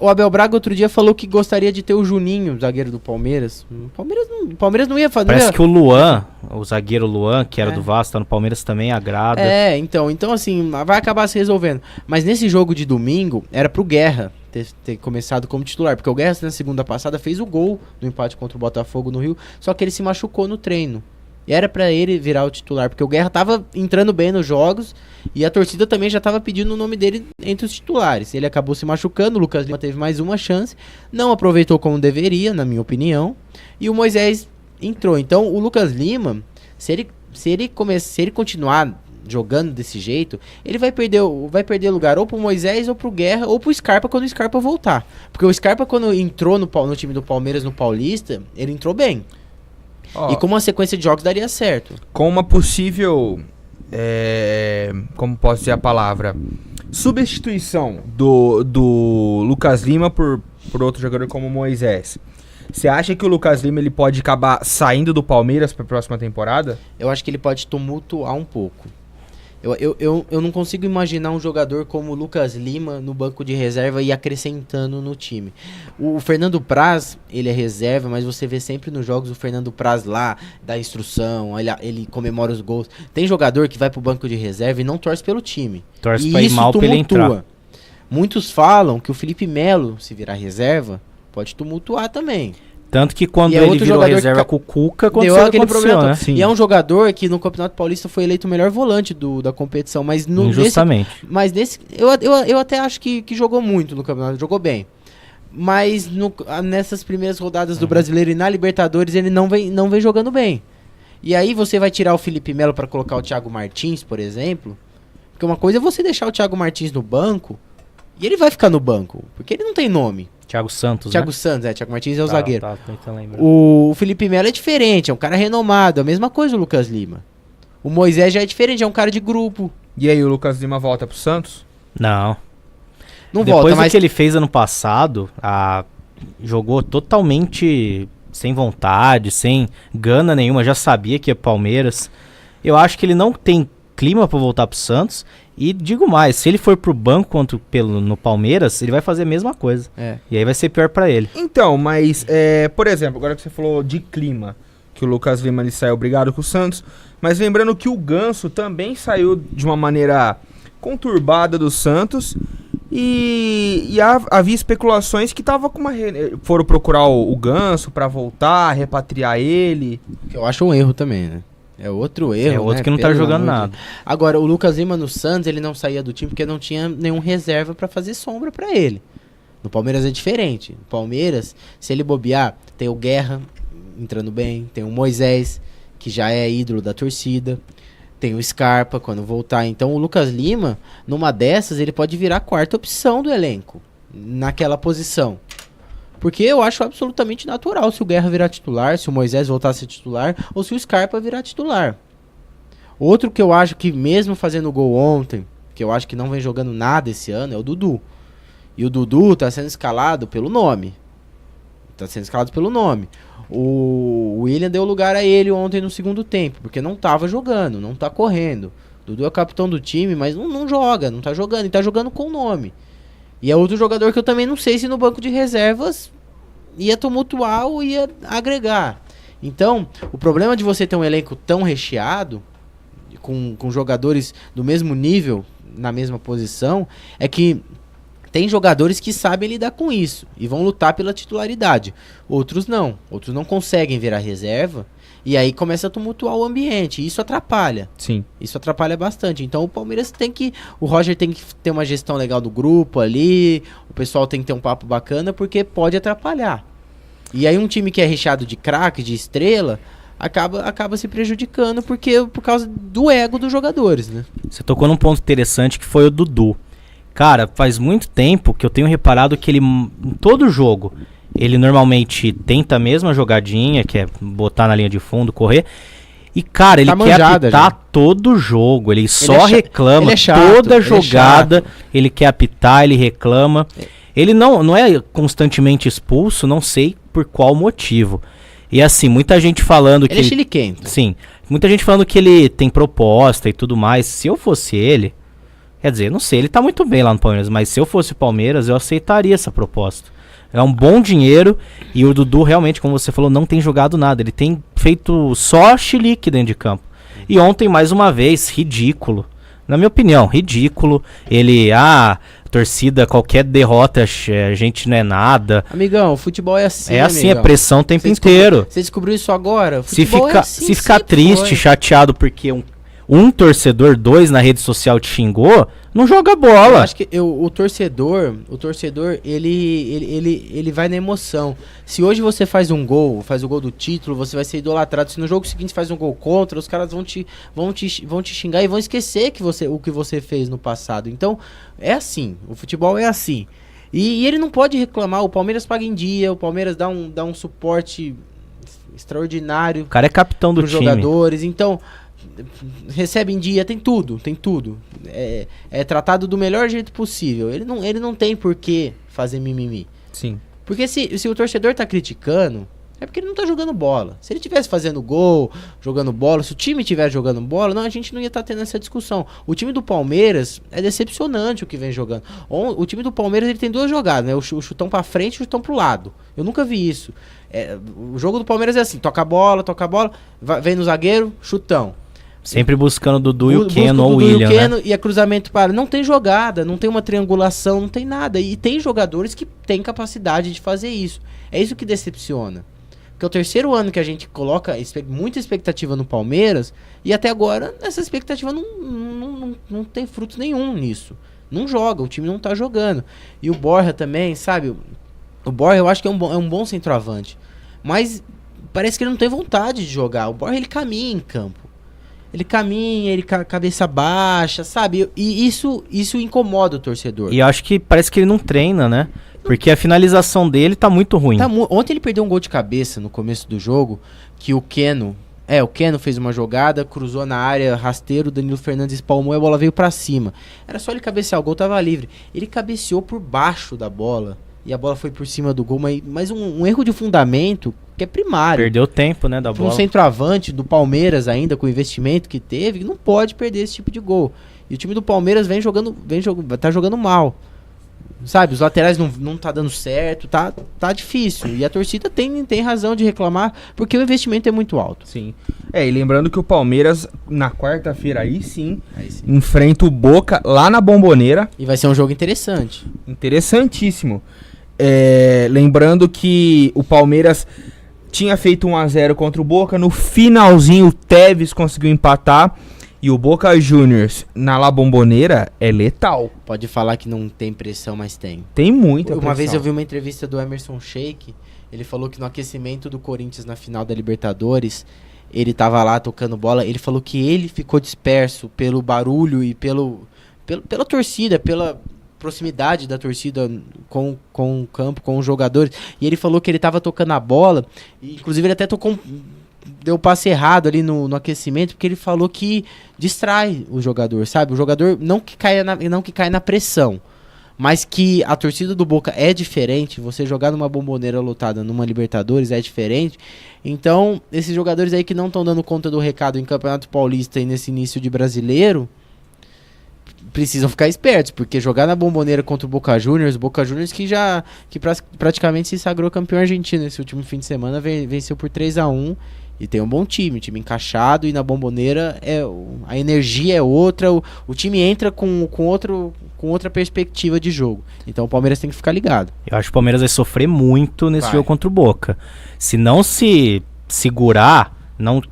Abel Braga outro dia falou que gostaria de ter o Juninho, zagueiro do Palmeiras. O Palmeiras não ia fazer.
Parece que o Luan, o zagueiro Luan, que era do Vasco, tá no Palmeiras também, agrada.
Então assim, vai acabar se resolvendo. Mas nesse jogo de domingo, era pro Guerra ter começado como titular. Porque o Guerra, na segunda passada, fez o gol no empate contra o Botafogo no Rio, só que ele se machucou no treino. E era pra ele virar o titular, porque o Guerra tava entrando bem nos jogos e a torcida também já tava pedindo o nome dele entre os titulares. Ele acabou se machucando, o Lucas Lima teve mais uma chance, não aproveitou como deveria, na minha opinião, e o Moisés entrou. Então o Lucas Lima, se ele continuar jogando desse jeito, ele vai perder lugar ou pro Moisés, ou pro Guerra, ou pro Scarpa quando o Scarpa voltar. Porque o Scarpa, quando entrou no time do Palmeiras no Paulista, ele entrou bem. E com uma sequência de jogos daria certo.
Com uma possível, como posso dizer a palavra, substituição do Lucas Lima por outro jogador como o Moisés. Você acha que o Lucas Lima ele pode acabar saindo do Palmeiras para a próxima temporada?
Eu acho que ele pode tumultuar um pouco. Eu não consigo imaginar um jogador como o Lucas Lima no banco de reserva e acrescentando no time. O Fernando Praz, ele é reserva, mas você vê sempre nos jogos o Fernando Praz lá, dá instrução, ele comemora os gols. Tem jogador que vai pro banco de reserva e não torce pelo time.
Torce pra ir mal pra ele entrar.
Muitos falam que o Felipe Melo, se virar reserva, pode tumultuar também.
Tanto que quando ele virou reserva com o Cuca, aconteceu aquele problema, né?
E é um jogador que no Campeonato Paulista foi eleito o melhor volante da competição, mas
injustamente.
Mas eu até acho que jogou muito no campeonato, jogou bem. Mas nessas primeiras rodadas do Brasileiro e na Libertadores ele não vem jogando bem. E aí você vai tirar o Felipe Melo para colocar o Thiago Martins, por exemplo? Porque uma coisa é você deixar o Thiago Martins no banco, e ele vai ficar no banco, porque ele não tem nome.
Thiago Santos,
Thiago Santos, Thiago Martins é o zagueiro.
Lembrar.
O Felipe Melo é diferente, é um cara renomado, a mesma coisa o Lucas Lima. O Moisés já é diferente, é um cara de grupo.
E aí, o Lucas Lima volta pro Santos?
Não
volta,
mas...
Depois
do que ele fez ano passado, jogou totalmente sem vontade, sem gana nenhuma, já sabia que é Palmeiras. Eu acho que ele não tem clima pra voltar pro Santos. E digo mais, se ele for pro banco no Palmeiras, ele vai fazer a mesma coisa. E aí vai ser pior pra ele.
Então, mas, por exemplo, agora que você falou de clima, que o Lucas Lima ele saiu brigado com o Santos, mas lembrando que o Ganso também saiu de uma maneira conturbada do Santos e havia especulações que tava com foram procurar o Ganso pra voltar, repatriar ele.
Que eu acho um erro também, né? É outro erro,
é outro, né? Que não tá jogando nada.
Agora, o Lucas Lima no Santos, ele não saía do time porque não tinha nenhum reserva pra fazer sombra pra ele. No Palmeiras é diferente. No Palmeiras, se ele bobear, tem o Guerra entrando bem, tem o Moisés, que já é ídolo da torcida, tem o Scarpa quando voltar. Então o Lucas Lima, numa dessas, ele pode virar a quarta opção do elenco, naquela posição. Porque eu acho absolutamente natural se o Guerra virar titular, se o Moisés voltar a ser titular, ou se o Scarpa virar titular. Outro que eu acho que mesmo fazendo gol ontem, que eu acho que não vem jogando nada esse ano, é o Dudu. E o Dudu tá sendo escalado pelo nome. O William deu lugar a ele ontem no segundo tempo, porque não tava jogando, não tá correndo. O Dudu é o capitão do time, mas não joga, não tá jogando, ele tá jogando com o nome. E é outro jogador que eu também não sei se no banco de reservas ia tumultuar ou ia agregar. Então, o problema de você ter um elenco tão recheado, com jogadores do mesmo nível, na mesma posição, é que tem jogadores que sabem lidar com isso e vão lutar pela titularidade. Outros não conseguem virar reserva. E aí começa a tumultuar o ambiente. E isso atrapalha.
Sim.
Isso atrapalha bastante. Então o Palmeiras o Roger tem que ter uma gestão legal do grupo ali. O pessoal tem que ter um papo bacana, porque pode atrapalhar. E aí um time que é recheado de craque, de estrela, acaba se prejudicando por causa do ego dos jogadores, né?
Você tocou num ponto interessante que foi o Dudu. Cara, faz muito tempo que eu tenho reparado que ele, em todo jogo, ele normalmente tenta a mesma jogadinha, que é botar na linha de fundo, correr. E, cara, ele quer apitar todo jogo. Ele só reclama toda jogada. Ele quer apitar, ele reclama. Ele não é constantemente expulso, não sei por qual motivo. E assim, muita gente falando que...
Ele é chiliquento.
Sim, muita gente falando que ele tem proposta e tudo mais. Se eu fosse ele... Quer dizer, não sei, ele tá muito bem lá no Palmeiras, mas se eu fosse o Palmeiras, eu aceitaria essa proposta. É um bom dinheiro e o Dudu realmente, como você falou, não tem jogado nada. Ele tem feito só chilique dentro de campo. E ontem, mais uma vez, ridículo. Na minha opinião, ridículo. Ele, torcida, qualquer derrota, a gente não é nada.
Amigão, o futebol é assim,
é assim,
amigão.
É pressão o tempo inteiro.
Você descobriu isso agora?
Se ficar triste, chateado porque um torcedor, 2 na rede social te xingou, não joga bola.
Eu acho que o torcedor, ele vai na emoção. Se hoje você faz o gol do título, você vai ser idolatrado. Se no jogo seguinte faz um gol contra, os caras vão te xingar e vão esquecer o que você fez no passado. Então, é assim, o futebol é assim. E ele não pode reclamar, o Palmeiras paga em dia, o Palmeiras dá um suporte extraordinário.
O cara é capitão do time.
Jogadores, então... recebe em dia, tem tudo. É tratado do melhor jeito possível. Ele não tem por que fazer mimimi.
Sim.
Porque se o torcedor tá criticando, é porque ele não tá jogando bola. Se ele tivesse fazendo gol, jogando bola, se o time tivesse jogando bola, a gente não ia estar tendo essa discussão. O time do Palmeiras é decepcionante o que vem jogando. O time do Palmeiras ele tem 2 jogadas, né? O chutão pra frente e o chutão pro lado. Eu nunca vi isso. O jogo do Palmeiras é assim, toca a bola, vem no zagueiro, chutão.
Sempre buscando o Dudu e o Keno ou o William, né?
E é cruzamento para... Não tem jogada, não tem uma triangulação, não tem nada. E tem jogadores que têm capacidade de fazer isso. É isso que decepciona. Porque é o terceiro ano que a gente coloca muita expectativa no Palmeiras e até agora essa expectativa não tem fruto nenhum nisso. Não joga, o time não tá jogando. E o Borja também, sabe? O Borja eu acho que é um bom centroavante. Mas parece que ele não tem vontade de jogar. O Borja ele caminha em campo. Ele caminha, ele cabeça baixa, sabe? E isso incomoda o torcedor.
E eu acho que parece que ele não treina, né? Porque a finalização dele tá muito ruim.
Ontem ele perdeu um gol de cabeça no começo do jogo, que o Keno fez uma jogada, cruzou na área, rasteiro, o Danilo Fernandes espalmou e a bola veio pra cima. Era só ele cabecear, o gol tava livre. Ele cabeceou por baixo da bola e a bola foi por cima do gol, mas um erro de fundamento que é primário.
Perdeu tempo, né, da bola.
Um centroavante do Palmeiras ainda, com o investimento que teve, não pode perder esse tipo de gol. E o time do Palmeiras tá jogando mal. Sabe, os laterais não tá dando certo, tá difícil. E a torcida tem razão de reclamar, porque o investimento é muito alto.
Sim. E lembrando que o Palmeiras, na quarta-feira, aí sim, enfrenta o Boca lá na Bombonera.
E vai ser um jogo interessante.
Interessantíssimo. Lembrando que o Palmeiras tinha feito 1-0 contra o Boca. No finalzinho, o Tevez conseguiu empatar. E o Boca Juniors na La Bombonera é letal.
Pode falar que não tem pressão, mas tem.
Tem muita pressão.
Uma vez eu vi uma entrevista do Emerson Sheik. Ele falou que no aquecimento do Corinthians na final da Libertadores, ele tava lá tocando bola. Ele falou que ele ficou disperso pelo barulho e pela torcida, pela proximidade da torcida com o campo, com os jogadores. E ele falou que ele tava tocando a bola. E, inclusive ele até deu o passe errado ali no aquecimento, porque ele falou que distrai o jogador, sabe? O jogador não que caia na pressão, mas que a torcida do Boca é diferente. Você jogar numa Bombonera lotada numa Libertadores é diferente. Então, esses jogadores aí que não estão dando conta do recado em Campeonato Paulista e nesse início de Brasileiro, precisam ficar espertos, porque jogar na Bombonera contra o Boca Juniors que praticamente se sagrou campeão argentino esse último fim de semana, venceu por 3-1 e tem um bom time encaixado, e na Bombonera a energia é outra, o time entra com outra perspectiva de jogo. Então o Palmeiras tem que ficar ligado.
Eu acho que o Palmeiras vai sofrer muito nesse jogo contra o Boca. Se não se segurar,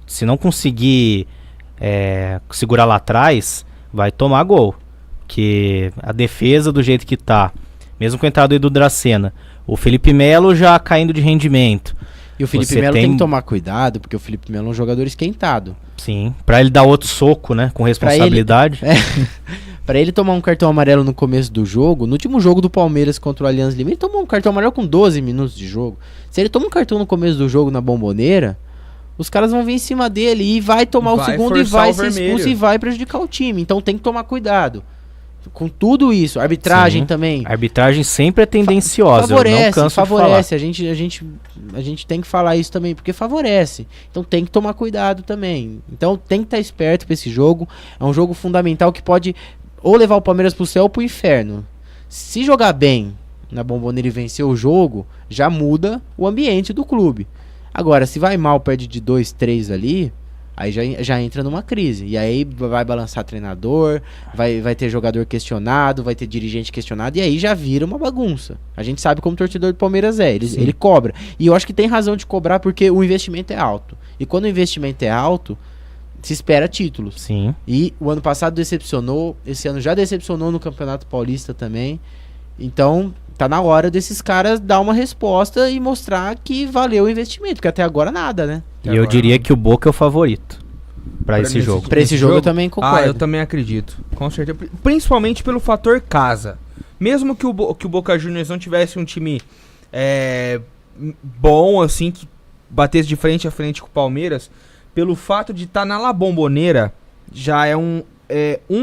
se não conseguir segurar lá atrás, vai tomar gol. Que a defesa do jeito que tá, mesmo com a entrada do Edu Dracena, o Felipe Melo já caindo de rendimento.
E o Felipe Melo tem que tomar cuidado, porque o Felipe Melo é um jogador esquentado.
Sim, pra ele dar outro soco, né, com responsabilidade.
Pra ele tomar um cartão amarelo no começo do jogo, no último jogo do Palmeiras contra o Allianz Lima, ele tomou um cartão amarelo com 12 minutos de jogo. Se ele toma um cartão no começo do jogo na Bomboneira, os caras vão vir em cima dele e vai tomar o segundo e vai ser expulso e vai prejudicar o time. Então tem que tomar cuidado. Com tudo isso, arbitragem também.
A arbitragem sempre é tendenciosa.
Favorece. A gente tem que falar isso também, porque favorece. Então tem que tomar cuidado também. Então tem que estar esperto pra esse jogo. É um jogo fundamental que pode ou levar o Palmeiras pro céu ou pro inferno. Se jogar bem na Bomboneira e vencer o jogo, já muda o ambiente do clube. Agora, se vai mal, perde de 2, 3 ali, aí já entra numa crise. E aí vai balançar treinador, vai ter jogador questionado, vai ter dirigente questionado, e aí já vira uma bagunça. A gente sabe como o torcedor do Palmeiras é, ele cobra. E eu acho que tem razão de cobrar porque o investimento é alto. E quando o investimento é alto, se espera títulos.
Sim.
E o ano passado decepcionou, esse ano já decepcionou no Campeonato Paulista também. Então, tá na hora desses caras dar uma resposta e mostrar que valeu o investimento, porque até agora nada, né?
E eu diria que o Boca é o favorito pra esse jogo.
Pra esse jogo eu também concordo.
Eu também acredito, com certeza. Principalmente pelo fator casa. Mesmo que o Boca Juniors não tivesse um time bom, assim, que batesse de frente a frente com o Palmeiras, pelo fato de estar na La Bombonera, já é um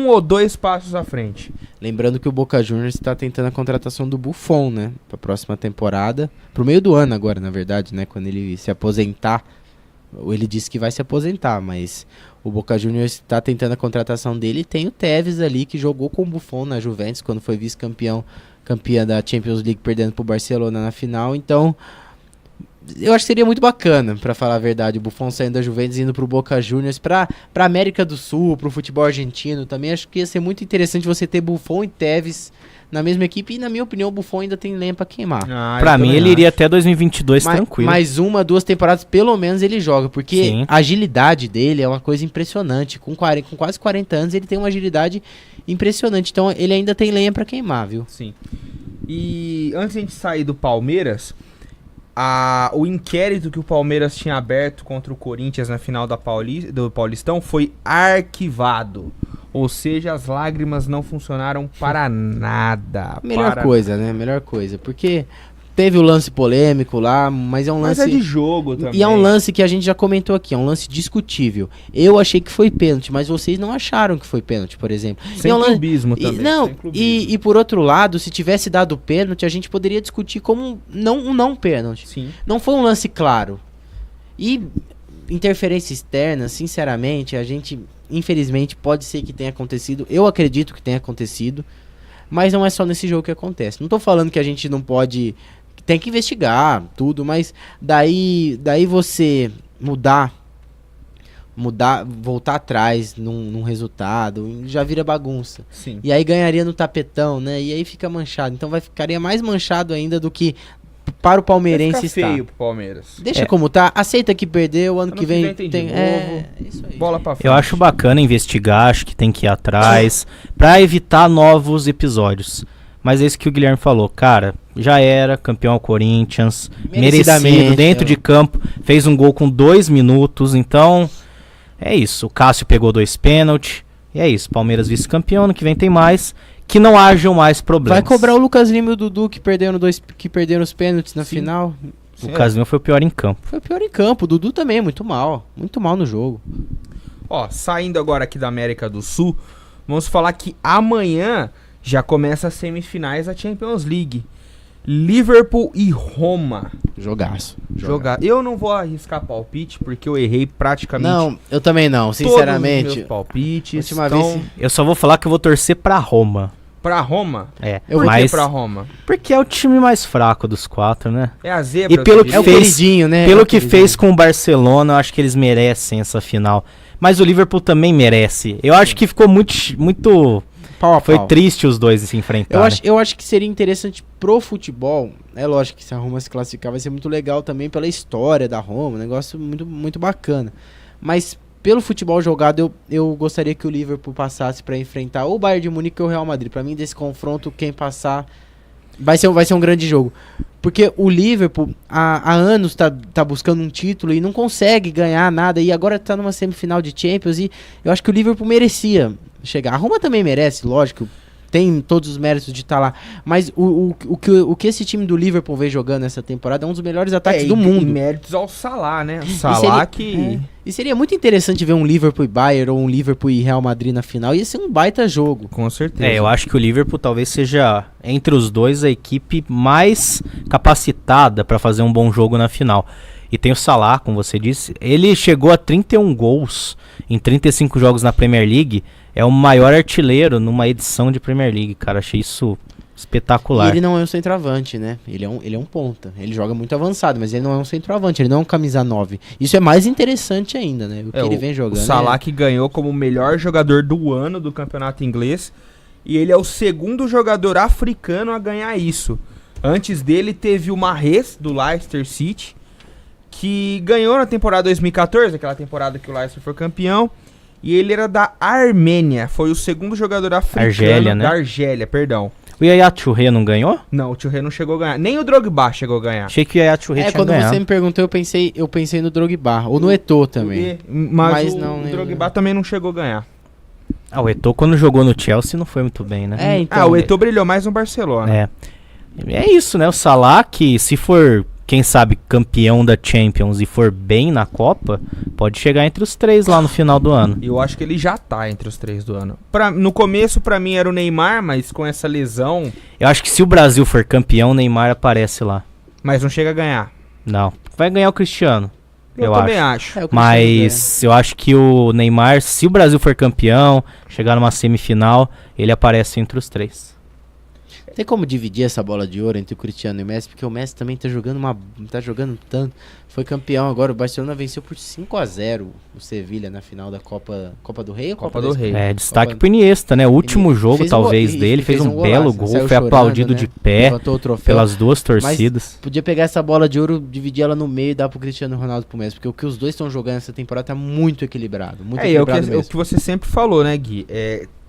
ou dois passos à frente.
Lembrando que o Boca Juniors está tentando a contratação do Buffon, né? Pra próxima temporada. Pro meio do ano agora, na verdade, né? Quando ele se aposentar. Ele disse que vai se aposentar, mas o Boca Juniors está tentando a contratação dele. E tem o Tevez ali, que jogou com o Buffon na Juventus, quando foi campeã da Champions League, perdendo pro Barcelona na final. Então, eu acho que seria muito bacana, pra falar a verdade, o Buffon saindo da Juventus e indo pro Boca Juniors, pra América do Sul, pro futebol argentino também. Acho que ia ser muito interessante você ter Buffon e Tevez na mesma equipe, e na minha opinião o Buffon ainda tem lenha pra queimar.
Pra mim ele iria até 2022 tranquilo.
Mais 2 temporadas pelo menos ele joga, porque a agilidade dele é uma coisa impressionante. Com quase 40 anos ele tem uma agilidade impressionante, então ele ainda tem lenha pra queimar, viu?
Sim. E antes de a gente sair do Palmeiras, o inquérito que o Palmeiras tinha aberto contra o Corinthians na final do Paulistão foi arquivado. Ou seja, as lágrimas não funcionaram para nada.
Melhor coisa, porque teve o lance polêmico lá, mas é um lance...
Mas é de jogo também.
E é um lance que a gente já comentou aqui, é um lance discutível. Eu achei que foi pênalti, mas vocês não acharam que foi pênalti, por exemplo.
Sem clubismo também.
E por outro lado, se tivesse dado pênalti, a gente poderia discutir como um não pênalti.
Sim.
Não foi um lance claro. E interferência externa, sinceramente, a gente... Infelizmente, pode ser que tenha acontecido. Eu acredito que tenha acontecido. Mas não é só nesse jogo que acontece. Não tô falando que a gente não pode... Tem que investigar tudo, mas daí você voltar atrás num resultado, já vira bagunça.
Sim.
E aí ganharia no tapetão, né? E aí fica manchado. Então ficaria mais manchado ainda do que para o palmeirense estar.
Feio pro Palmeiras.
Deixa como tá, aceita que perdeu, ano que vem
tem de novo.
Isso aí.
Bola pra frente.
Eu acho bacana investigar, acho que tem que ir atrás pra evitar novos episódios. Mas é isso que o Guilherme falou, cara, já era campeão Corinthians, merecido, dentro de campo, fez um gol com 2 minutos, então é isso. O Cássio pegou 2 pênaltis, e é isso, Palmeiras vice-campeão, ano que vem tem mais. Que não hajam mais problemas.
Vai cobrar o Lucas Lima e o Dudu que perderam os pênaltis na final.
O Lucas Lima foi o pior em campo.
Foi o pior em campo. O Dudu também, muito mal no jogo.
Ó, saindo agora aqui da América do Sul, vamos falar que amanhã já começa as semifinais da Champions League. Liverpool e Roma.
Jogaço.
Eu não vou arriscar palpite, porque eu errei praticamente.
Não, eu também não, sinceramente.
Todos os meus palpites.
Eu só vou falar que eu vou torcer pra Roma.
Pra Roma?
É.
Por que pra Roma?
Porque é o time mais fraco dos 4, né?
É a zebra.
E pelo que fez,
né?
Pelo que fez com o Barcelona, eu acho que eles merecem essa final. Mas o Liverpool também merece. Eu acho que ficou muito
pau a
foi
pau.
Triste os dois se enfrentarem.
Eu acho que seria interessante pro futebol. É lógico que se a Roma se classificar vai ser muito legal também pela história da Roma. Um negócio muito, muito bacana. Mas pelo futebol jogado, eu gostaria que o Liverpool passasse para enfrentar ou o Bayern de Munique ou o Real Madrid. Para mim, desse confronto, quem passar Vai ser um grande jogo. Porque o Liverpool há anos tá buscando um título e não consegue ganhar nada. E agora tá numa semifinal de Champions. E eu acho que o Liverpool merecia chegar. A Roma também merece, lógico. Tem todos os méritos de estar lá. Mas o que esse time do Liverpool vem jogando nessa temporada é um dos melhores ataques do mundo.
E méritos ao Salah, né? Salah
E seria muito interessante ver um Liverpool e Bayern ou um Liverpool e Real Madrid na final. Ia ser um baita jogo.
Com certeza.
Eu acho que o Liverpool talvez seja, entre os dois, a equipe mais capacitada para fazer um bom jogo na final. E tem o Salah, como você disse. Ele chegou a 31 gols em 35 jogos na Premier League. É o maior artilheiro numa edição de Premier League, cara. Achei isso espetacular.
E ele não é um centroavante, né? Ele é um ponta. Ele joga muito avançado, mas ele não é um centroavante. Ele não é um camisa 9. Isso é mais interessante ainda, né? O que ele vem jogando.
O Salah que ganhou como o melhor jogador do ano do campeonato inglês. E ele é o segundo jogador africano a ganhar isso. Antes dele teve o Mahrez, do Leicester City, que ganhou na temporada 2014, aquela temporada que o Leicester foi campeão. E ele era da Armênia, foi o segundo jogador africano
Argélia, né?
da Argélia, perdão.
O Yaya Touré não ganhou?
Não, o Touré não chegou a ganhar. Nem o Drogba chegou a ganhar.
Achei que o Yaya Touré tinha
quando
ganhado.
você me perguntou, eu pensei no Drogba. Ou no Eto'o também.
Mas o Drogba também não chegou a ganhar.
O Eto'o quando jogou no Chelsea não foi muito bem, né?
Então, o Eto'o brilhou mais no Barcelona.
É isso, né? O Salah que se for, quem sabe, campeão da Champions e for bem na Copa, pode chegar entre os 3 lá no final do ano.
Eu acho que ele já tá entre os 3 do ano. No começo, pra mim, era o Neymar, mas com essa lesão...
Eu acho que se o Brasil for campeão, o Neymar aparece lá.
Mas não chega a ganhar.
Não. Vai ganhar o Cristiano.
Eu também acho.
Mas eu acho que o Neymar, se o Brasil for campeão, chegar numa semifinal, ele aparece entre os 3.
Tem como dividir essa bola de ouro entre o Cristiano e o Messi? Porque o Messi também tá jogando tanto. Foi campeão agora. O Barcelona venceu por 5-0 o Sevilha na final da Copa do Rei ou
Copa do Rei?
Destaque pro Iniesta, né? O último jogo, talvez, dele. Fez um belo gol. Foi chorando, aplaudido, né? De pé pelas duas torcidas.
Mas podia pegar essa bola de ouro, dividir ela no meio e dar pro Cristiano Ronaldo e pro Messi. Porque o que os dois estão jogando essa temporada tá muito equilibrado. Muito equilibrado mesmo.
O que você sempre falou, né, Gui?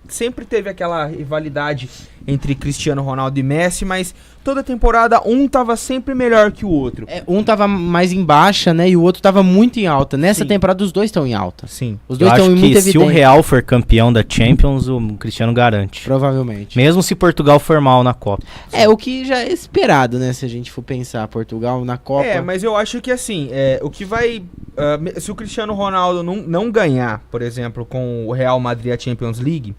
Sempre teve aquela rivalidade entre Cristiano Ronaldo e Messi, mas toda temporada um tava sempre melhor que o outro.
Um tava mais em baixa, né, e o outro tava muito em alta. Nessa temporada os dois estão em alta.
Sim.
Os dois estão muito evidentes.
Se o Real for campeão da Champions, o Cristiano garante.
Provavelmente.
Mesmo se Portugal for mal na Copa.
O que já é esperado, né, se a gente for pensar Portugal na Copa.
Mas eu acho que assim, o que vai... se o Cristiano Ronaldo não ganhar, por exemplo, com o Real Madrid a Champions League,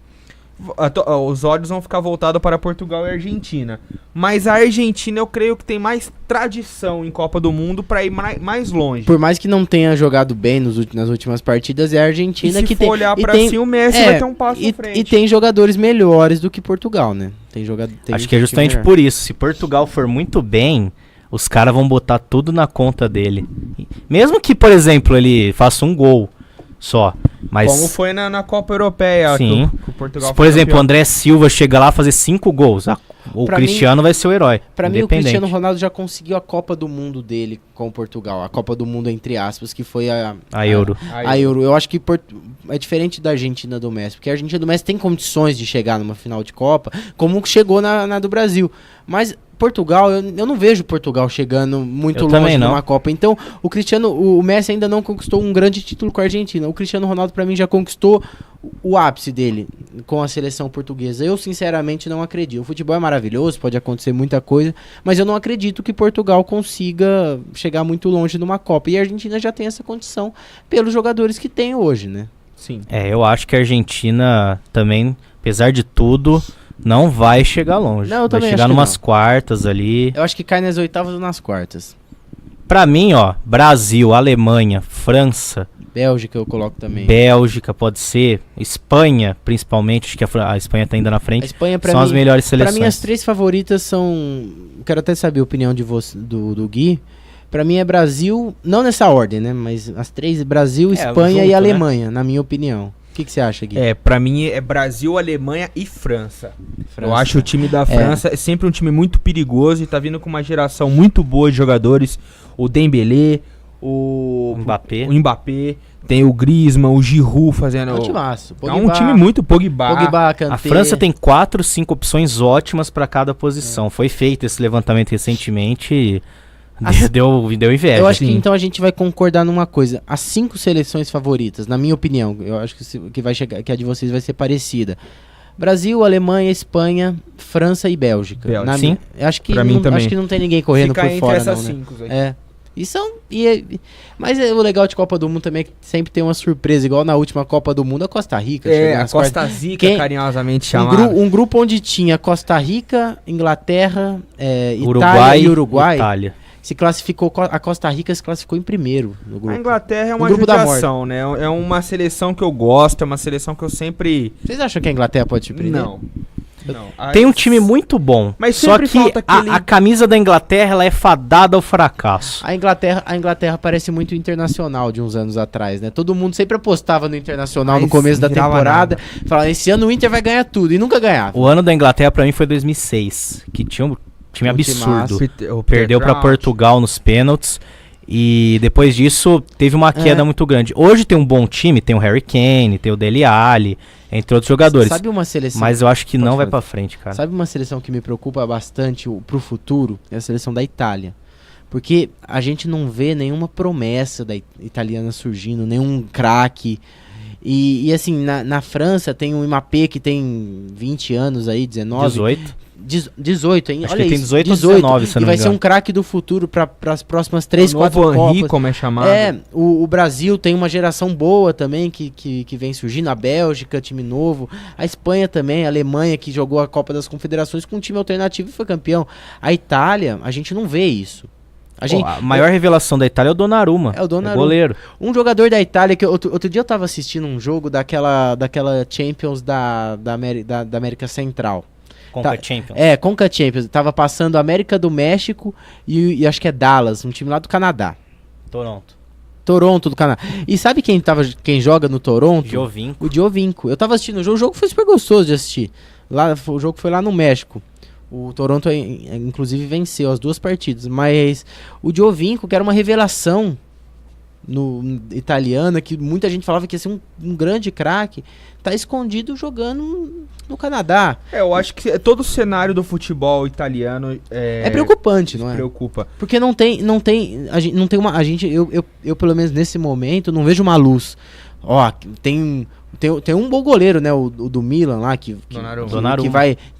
os olhos vão ficar voltados para Portugal e Argentina. Mas a Argentina eu creio que tem mais tradição em Copa do Mundo para ir mais longe.
Por mais que não tenha jogado bem nas últimas partidas, é a Argentina que tem...
Se for olhar para si, o Messi vai ter um passo à frente.
E tem jogadores melhores do que Portugal, né?
Acho que é justamente por isso. Se Portugal for muito bem, os caras vão botar tudo na conta dele. Mesmo que, por exemplo, ele faça um gol só. Mas
como foi na Copa Europeia.
Sim.
Que o Portugal
se, por exemplo, o André Silva chega lá fazer 5 gols, o Cristiano vai ser o herói.
Pra mim, o Cristiano Ronaldo já conseguiu a Copa do Mundo dele com Portugal. A Copa do Mundo, entre aspas, que foi a
Euro.
A Euro. Eu acho que é diferente da Argentina do Messi, porque a Argentina do Messi tem condições de chegar numa final de Copa, como chegou na do Brasil. Mas Portugal, eu não vejo Portugal chegando muito longe numa Copa. Então, o Messi ainda não conquistou um grande título com a Argentina. O Cristiano Ronaldo, pra mim, já conquistou o ápice dele com a seleção portuguesa. Eu, sinceramente, não acredito. O futebol é maravilhoso, pode acontecer muita coisa, mas eu não acredito que Portugal consiga chegar muito longe numa Copa. E a Argentina já tem essa condição pelos jogadores que tem hoje, né?
Sim.
Eu acho que a Argentina também, apesar de tudo, não vai chegar longe.
Não, eu também
vai chegar numas quartas ali.
Eu acho que cai nas oitavas ou nas quartas.
Pra mim, Brasil, Alemanha, França,
Bélgica eu coloco também.
Bélgica pode ser, Espanha, principalmente, acho que a Espanha tá ainda na frente.
A Espanha,
são as melhores seleções.
Pra mim, as 3 favoritas são... Quero até saber a opinião de você, do Gui. Pra mim é Brasil, não nessa ordem, né? Mas as 3, Brasil, Espanha e Alemanha, na minha opinião. O que você acha, Gui?
Pra mim é Brasil, Alemanha e França. Eu acho o time da França é sempre um time muito perigoso e tá vindo com uma geração muito boa de jogadores. O Dembélé, o Mbappé. Tem o Griezmann, o Giroud fazendo...
É um timaço.
É um time muito Pogba.
Kanté.
A França tem 4, 5 opções ótimas para cada posição. Foi feito esse levantamento recentemente e deu inveja.
Eu acho que então a gente vai concordar numa coisa. As 5 seleções favoritas, na minha opinião, eu acho que vai chegar, que a de vocês vai ser parecida. Brasil, Alemanha, Espanha, França e Bélgica.
Sim.
Acho que
pra mim também.
Acho que não tem ninguém correndo
Fica
por
entre
fora,
essas
não,
5
né?
aí.
Mas o legal de Copa do Mundo também é que sempre tem uma surpresa, igual na última Copa do Mundo, a Costa Rica.
A Costa Rica, carinhosamente chamada.
Um grupo onde tinha Costa Rica, Inglaterra,
Uruguai
Itália e Uruguai.
Itália.
Se classificou, a Costa Rica se classificou em primeiro no grupo.
A Inglaterra é uma
grupo da
judiação, né? É uma seleção que eu gosto, é uma seleção que eu sempre...
Vocês acham que a Inglaterra pode surpreender?
Não.
Tem um time muito bom,
mas
só
sempre
que
falta aquele...
a camisa da Inglaterra ela é fadada ao fracasso.
A Inglaterra parece muito internacional de uns anos atrás, né? Todo mundo sempre apostava no internacional no começo da temporada. Falava, esse ano o Inter vai ganhar tudo, e nunca ganhava.
O ano da Inglaterra pra mim foi 2006, que tinha um time absurdo. Perdeu pra Portugal nos pênaltis. E depois disso teve uma queda muito grande. Hoje tem um bom time, tem o Harry Kane, tem o Dele Alli, entre outros jogadores.
Sabe uma seleção...
Mas eu acho que não vai pra frente, cara.
Sabe uma seleção que me preocupa bastante pro futuro? É a seleção da Itália. Porque a gente não vê nenhuma promessa da italiana surgindo, nenhum craque. E assim, na França tem o Mbappé que tem 20 anos aí, 19. 18, hein?
Acho
Olha
que
isso.
tem 18 ou 19, se
e
não
vai
me
ser
engano.
um craque do futuro para as próximas 3, 4
Copas.
Copas.
Como é chamado.
O Brasil tem uma geração boa também que vem surgindo. A Bélgica, time novo. A Espanha também, a Alemanha que jogou a Copa das Confederações com um time alternativo e foi campeão. A Itália, a gente não vê isso.
A maior revelação da Itália é o Donnarumma.
É o Donnarumma.
Goleiro.
Um jogador da Itália, que outro dia eu tava assistindo um jogo daquela Champions da América Central.
Conca Champions.
Conca Champions. Tava passando América do México e acho que é Dallas, um time lá do Canadá. Toronto do Canadá. E sabe quem joga no Toronto?
Giovinco.
O Giovinco. Eu tava assistindo o jogo foi super gostoso de assistir. O jogo foi lá no México. O Toronto, inclusive, venceu as 2 partidas. Mas o Giovinco, que era uma revelação italiana, que muita gente falava que ia ser um grande craque, tá escondido jogando no Canadá.
Eu acho que todo o cenário do futebol italiano
é preocupante, não é?
Preocupa.
Porque eu pelo menos nesse momento não vejo uma luz. Tem um bom goleiro, né? O do Milan lá, que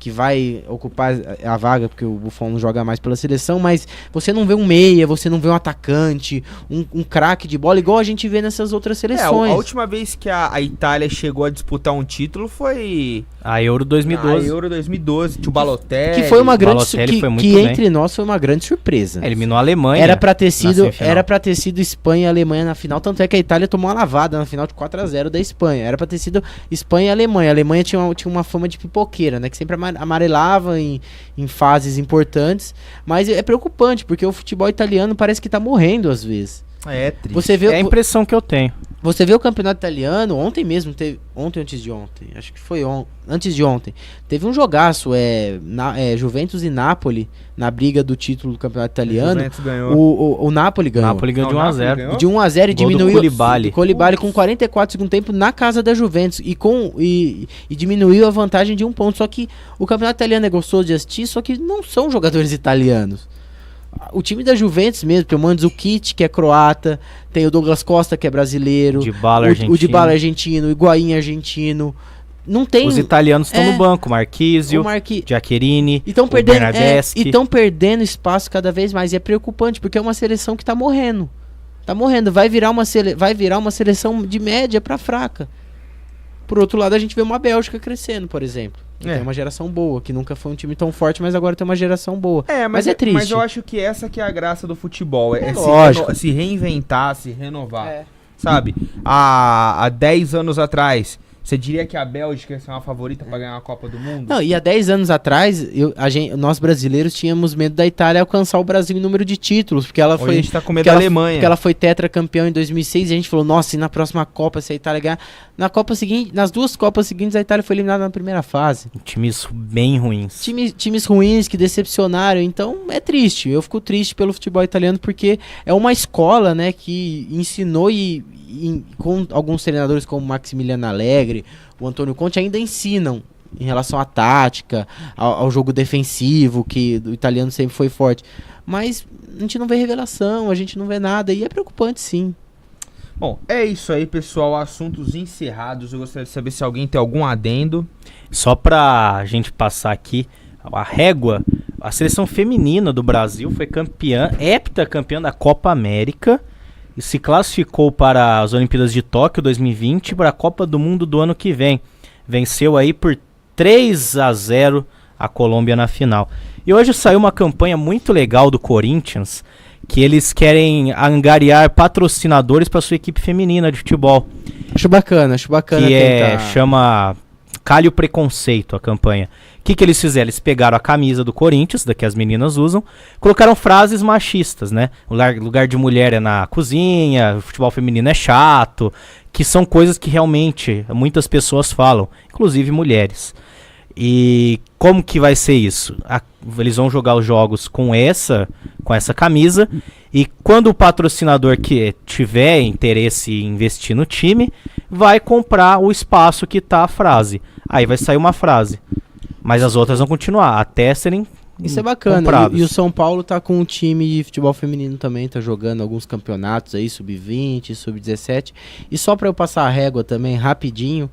vai ocupar a vaga, porque o Buffon não joga mais pela seleção, mas você não vê um meia, você não vê um atacante, um craque de bola, igual a gente vê nessas outras seleções.
A última vez que a Itália chegou a disputar um título foi...
A Euro 2012.
A Euro 2012, o Balotelli.
Que foi uma grande
que
entre nós foi uma grande surpresa.
Eliminou a Alemanha.
Era pra ter sido Espanha e Alemanha na final, tanto é que a Itália tomou uma lavada na final de 4-0 da Espanha. Era pra ter sido Espanha e Alemanha. A Alemanha tinha uma fama de pipoqueira, né? Que sempre amarelava em fases importantes. Mas é preocupante, porque o futebol italiano parece que tá morrendo às vezes.
É triste.
Você vê
a impressão que eu tenho.
Você vê o campeonato italiano, ontem mesmo teve... Ontem ou antes de ontem? Acho que foi antes de ontem. Teve um jogaço, Juventus e Napoli, na briga do título do campeonato italiano.
O Juventus ganhou.
O Napoli ganhou.
Napoli ganhou de 1-0.
De 1-0 e diminuiu...
Koulibaly.
Koulibaly com 44 segundo tempo na casa da Juventus. E diminuiu a vantagem de 1 ponto. Só que o campeonato italiano é gostoso de assistir, só que não são jogadores italianos. O time da Juventus mesmo, tem o Mandzukic, que é croata, tem o Douglas Costa, que é brasileiro, o Dybala argentino, o Higuaín argentino. Não tem...
Os italianos estão no banco, Marquisio, Giaccherini,
o Bernardeschi. E estão perdendo espaço cada vez mais, e é preocupante, porque é uma seleção que tá morrendo. Vai virar uma seleção de média pra fraca. Por outro lado, a gente vê uma Bélgica crescendo, por exemplo. Tem uma geração boa, que nunca foi um time tão forte, mas agora tem uma geração boa. Mas é triste.
Mas eu acho que essa que é a graça do futebol. Se reinventar, se renovar. Sabe? Há 10 anos atrás, Você diria que a Bélgica ia ser uma favorita pra ganhar a Copa do Mundo?
Não, e há 10 anos atrás, nós brasileiros tínhamos medo da Itália alcançar o Brasil em número de títulos, porque ela foi...
A gente tá com medo da Alemanha.
Porque ela foi tetracampeão em 2006 e a gente falou, nossa, e na próxima Copa se a Itália ganhar... Na Copa seguinte, nas 2 Copas seguintes a Itália foi eliminada na primeira fase.
Times bem ruins.
Times ruins que decepcionaram, então é triste. Eu fico triste pelo futebol italiano porque é uma escola, né, que ensinou com alguns treinadores como Maximiliano Allegri, o Antônio Conte ainda ensinam em relação à tática, ao jogo defensivo, que o italiano sempre foi forte. Mas a gente não vê revelação, a gente não vê nada, e é preocupante sim.
Bom, é isso aí, pessoal. Assuntos encerrados. Eu gostaria de saber se alguém tem algum adendo.
Só pra gente passar aqui, a régua, a seleção feminina do Brasil foi heptacampeã da Copa América e se classificou para as Olimpíadas de Tóquio 2020 e para a Copa do Mundo do ano que vem. Venceu aí por 3-0 a Colômbia na final. E hoje saiu uma campanha muito legal do Corinthians, que eles querem angariar patrocinadores para sua equipe feminina de futebol.
Acho bacana.
Que chama Calhe o Preconceito, a campanha. O que eles fizeram? Eles pegaram a camisa do Corinthians, da que as meninas usam, colocaram frases machistas, né? O lugar de mulher é na cozinha, o futebol feminino é chato, que são coisas que realmente muitas pessoas falam, inclusive mulheres. E como que vai ser isso? Eles vão jogar os jogos com essa camisa, e quando o patrocinador que tiver interesse em investir no time, vai comprar o espaço que tá a frase. Aí vai sair uma frase. Mas as outras vão continuar, até serem
Isso é bacana.
compradas.
E o São Paulo tá com um time de futebol feminino também, tá jogando alguns campeonatos aí, sub-20, sub-17. E só pra eu passar a régua também, rapidinho,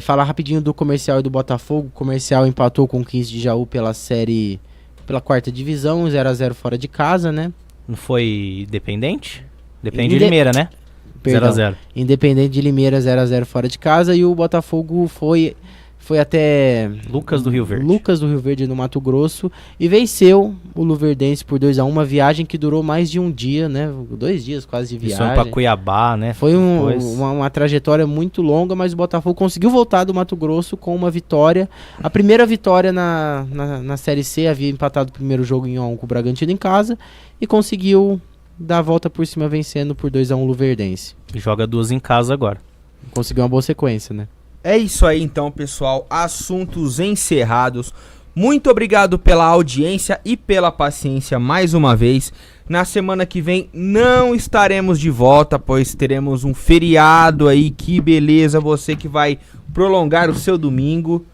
falar rapidinho do Comercial e do Botafogo. O Comercial empatou com o 15 de Jaú pela 4ª divisão, 0-0 fora de casa, né?
Não foi Independente? Independente de Limeira, né? 0-0.
Independente de Limeira, 0-0 fora de casa. E o Botafogo foi até
Lucas do Rio
Verde no Mato Grosso e venceu o Luverdense por 2-1, uma viagem que durou mais de um dia, né? 2 dias quase de viagem.
Isso, pra Cuiabá, né?
Foi uma trajetória muito longa, mas o Botafogo conseguiu voltar do Mato Grosso com uma vitória. A primeira vitória na Série C, havia empatado o primeiro jogo em 1-1 com o Bragantino em casa e conseguiu dar a volta por cima vencendo por 2-1 o Luverdense.
E joga 2 em casa agora.
Conseguiu uma boa sequência, né?
É isso aí então, pessoal. Assuntos encerrados. Muito obrigado pela audiência e pela paciência mais uma vez. Na semana que vem não estaremos de volta, pois teremos um feriado aí. Que beleza, você que vai prolongar o seu domingo.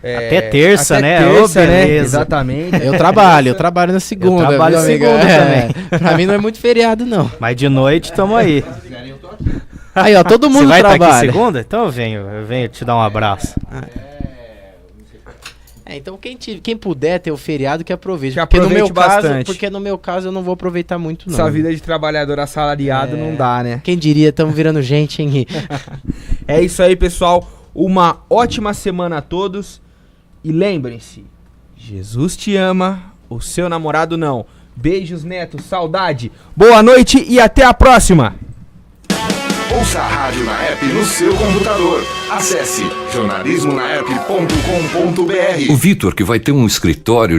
Até terça,
até
né?
Terça, né?
Beleza.
Exatamente.
Eu trabalho na segunda.
Eu trabalho
viu, amiga?
segunda também.
Pra mim não é muito feriado, não.
Mas de noite tamo aí.
Aí, ó, todo mundo
Você vai estar
trabalha.
aqui segunda? Então eu venho te dar um abraço.
Então quem puder ter o feriado, que aproveite.
Que
Porque no
aproveite
meu caso,
bastante.
porque no meu caso eu não vou aproveitar muito, não.
Essa vida de trabalhador assalariado não dá, né?
Quem diria, estamos virando gente, hein?
É isso aí, pessoal. Uma ótima semana a todos. E lembrem-se, Jesus te ama, o seu namorado não. Beijos, Neto, saudade. Boa noite e até a próxima.
Ouça a rádio na app no seu computador. Acesse jornalismonapp.com.br.
O Vitor, que vai ter um escritório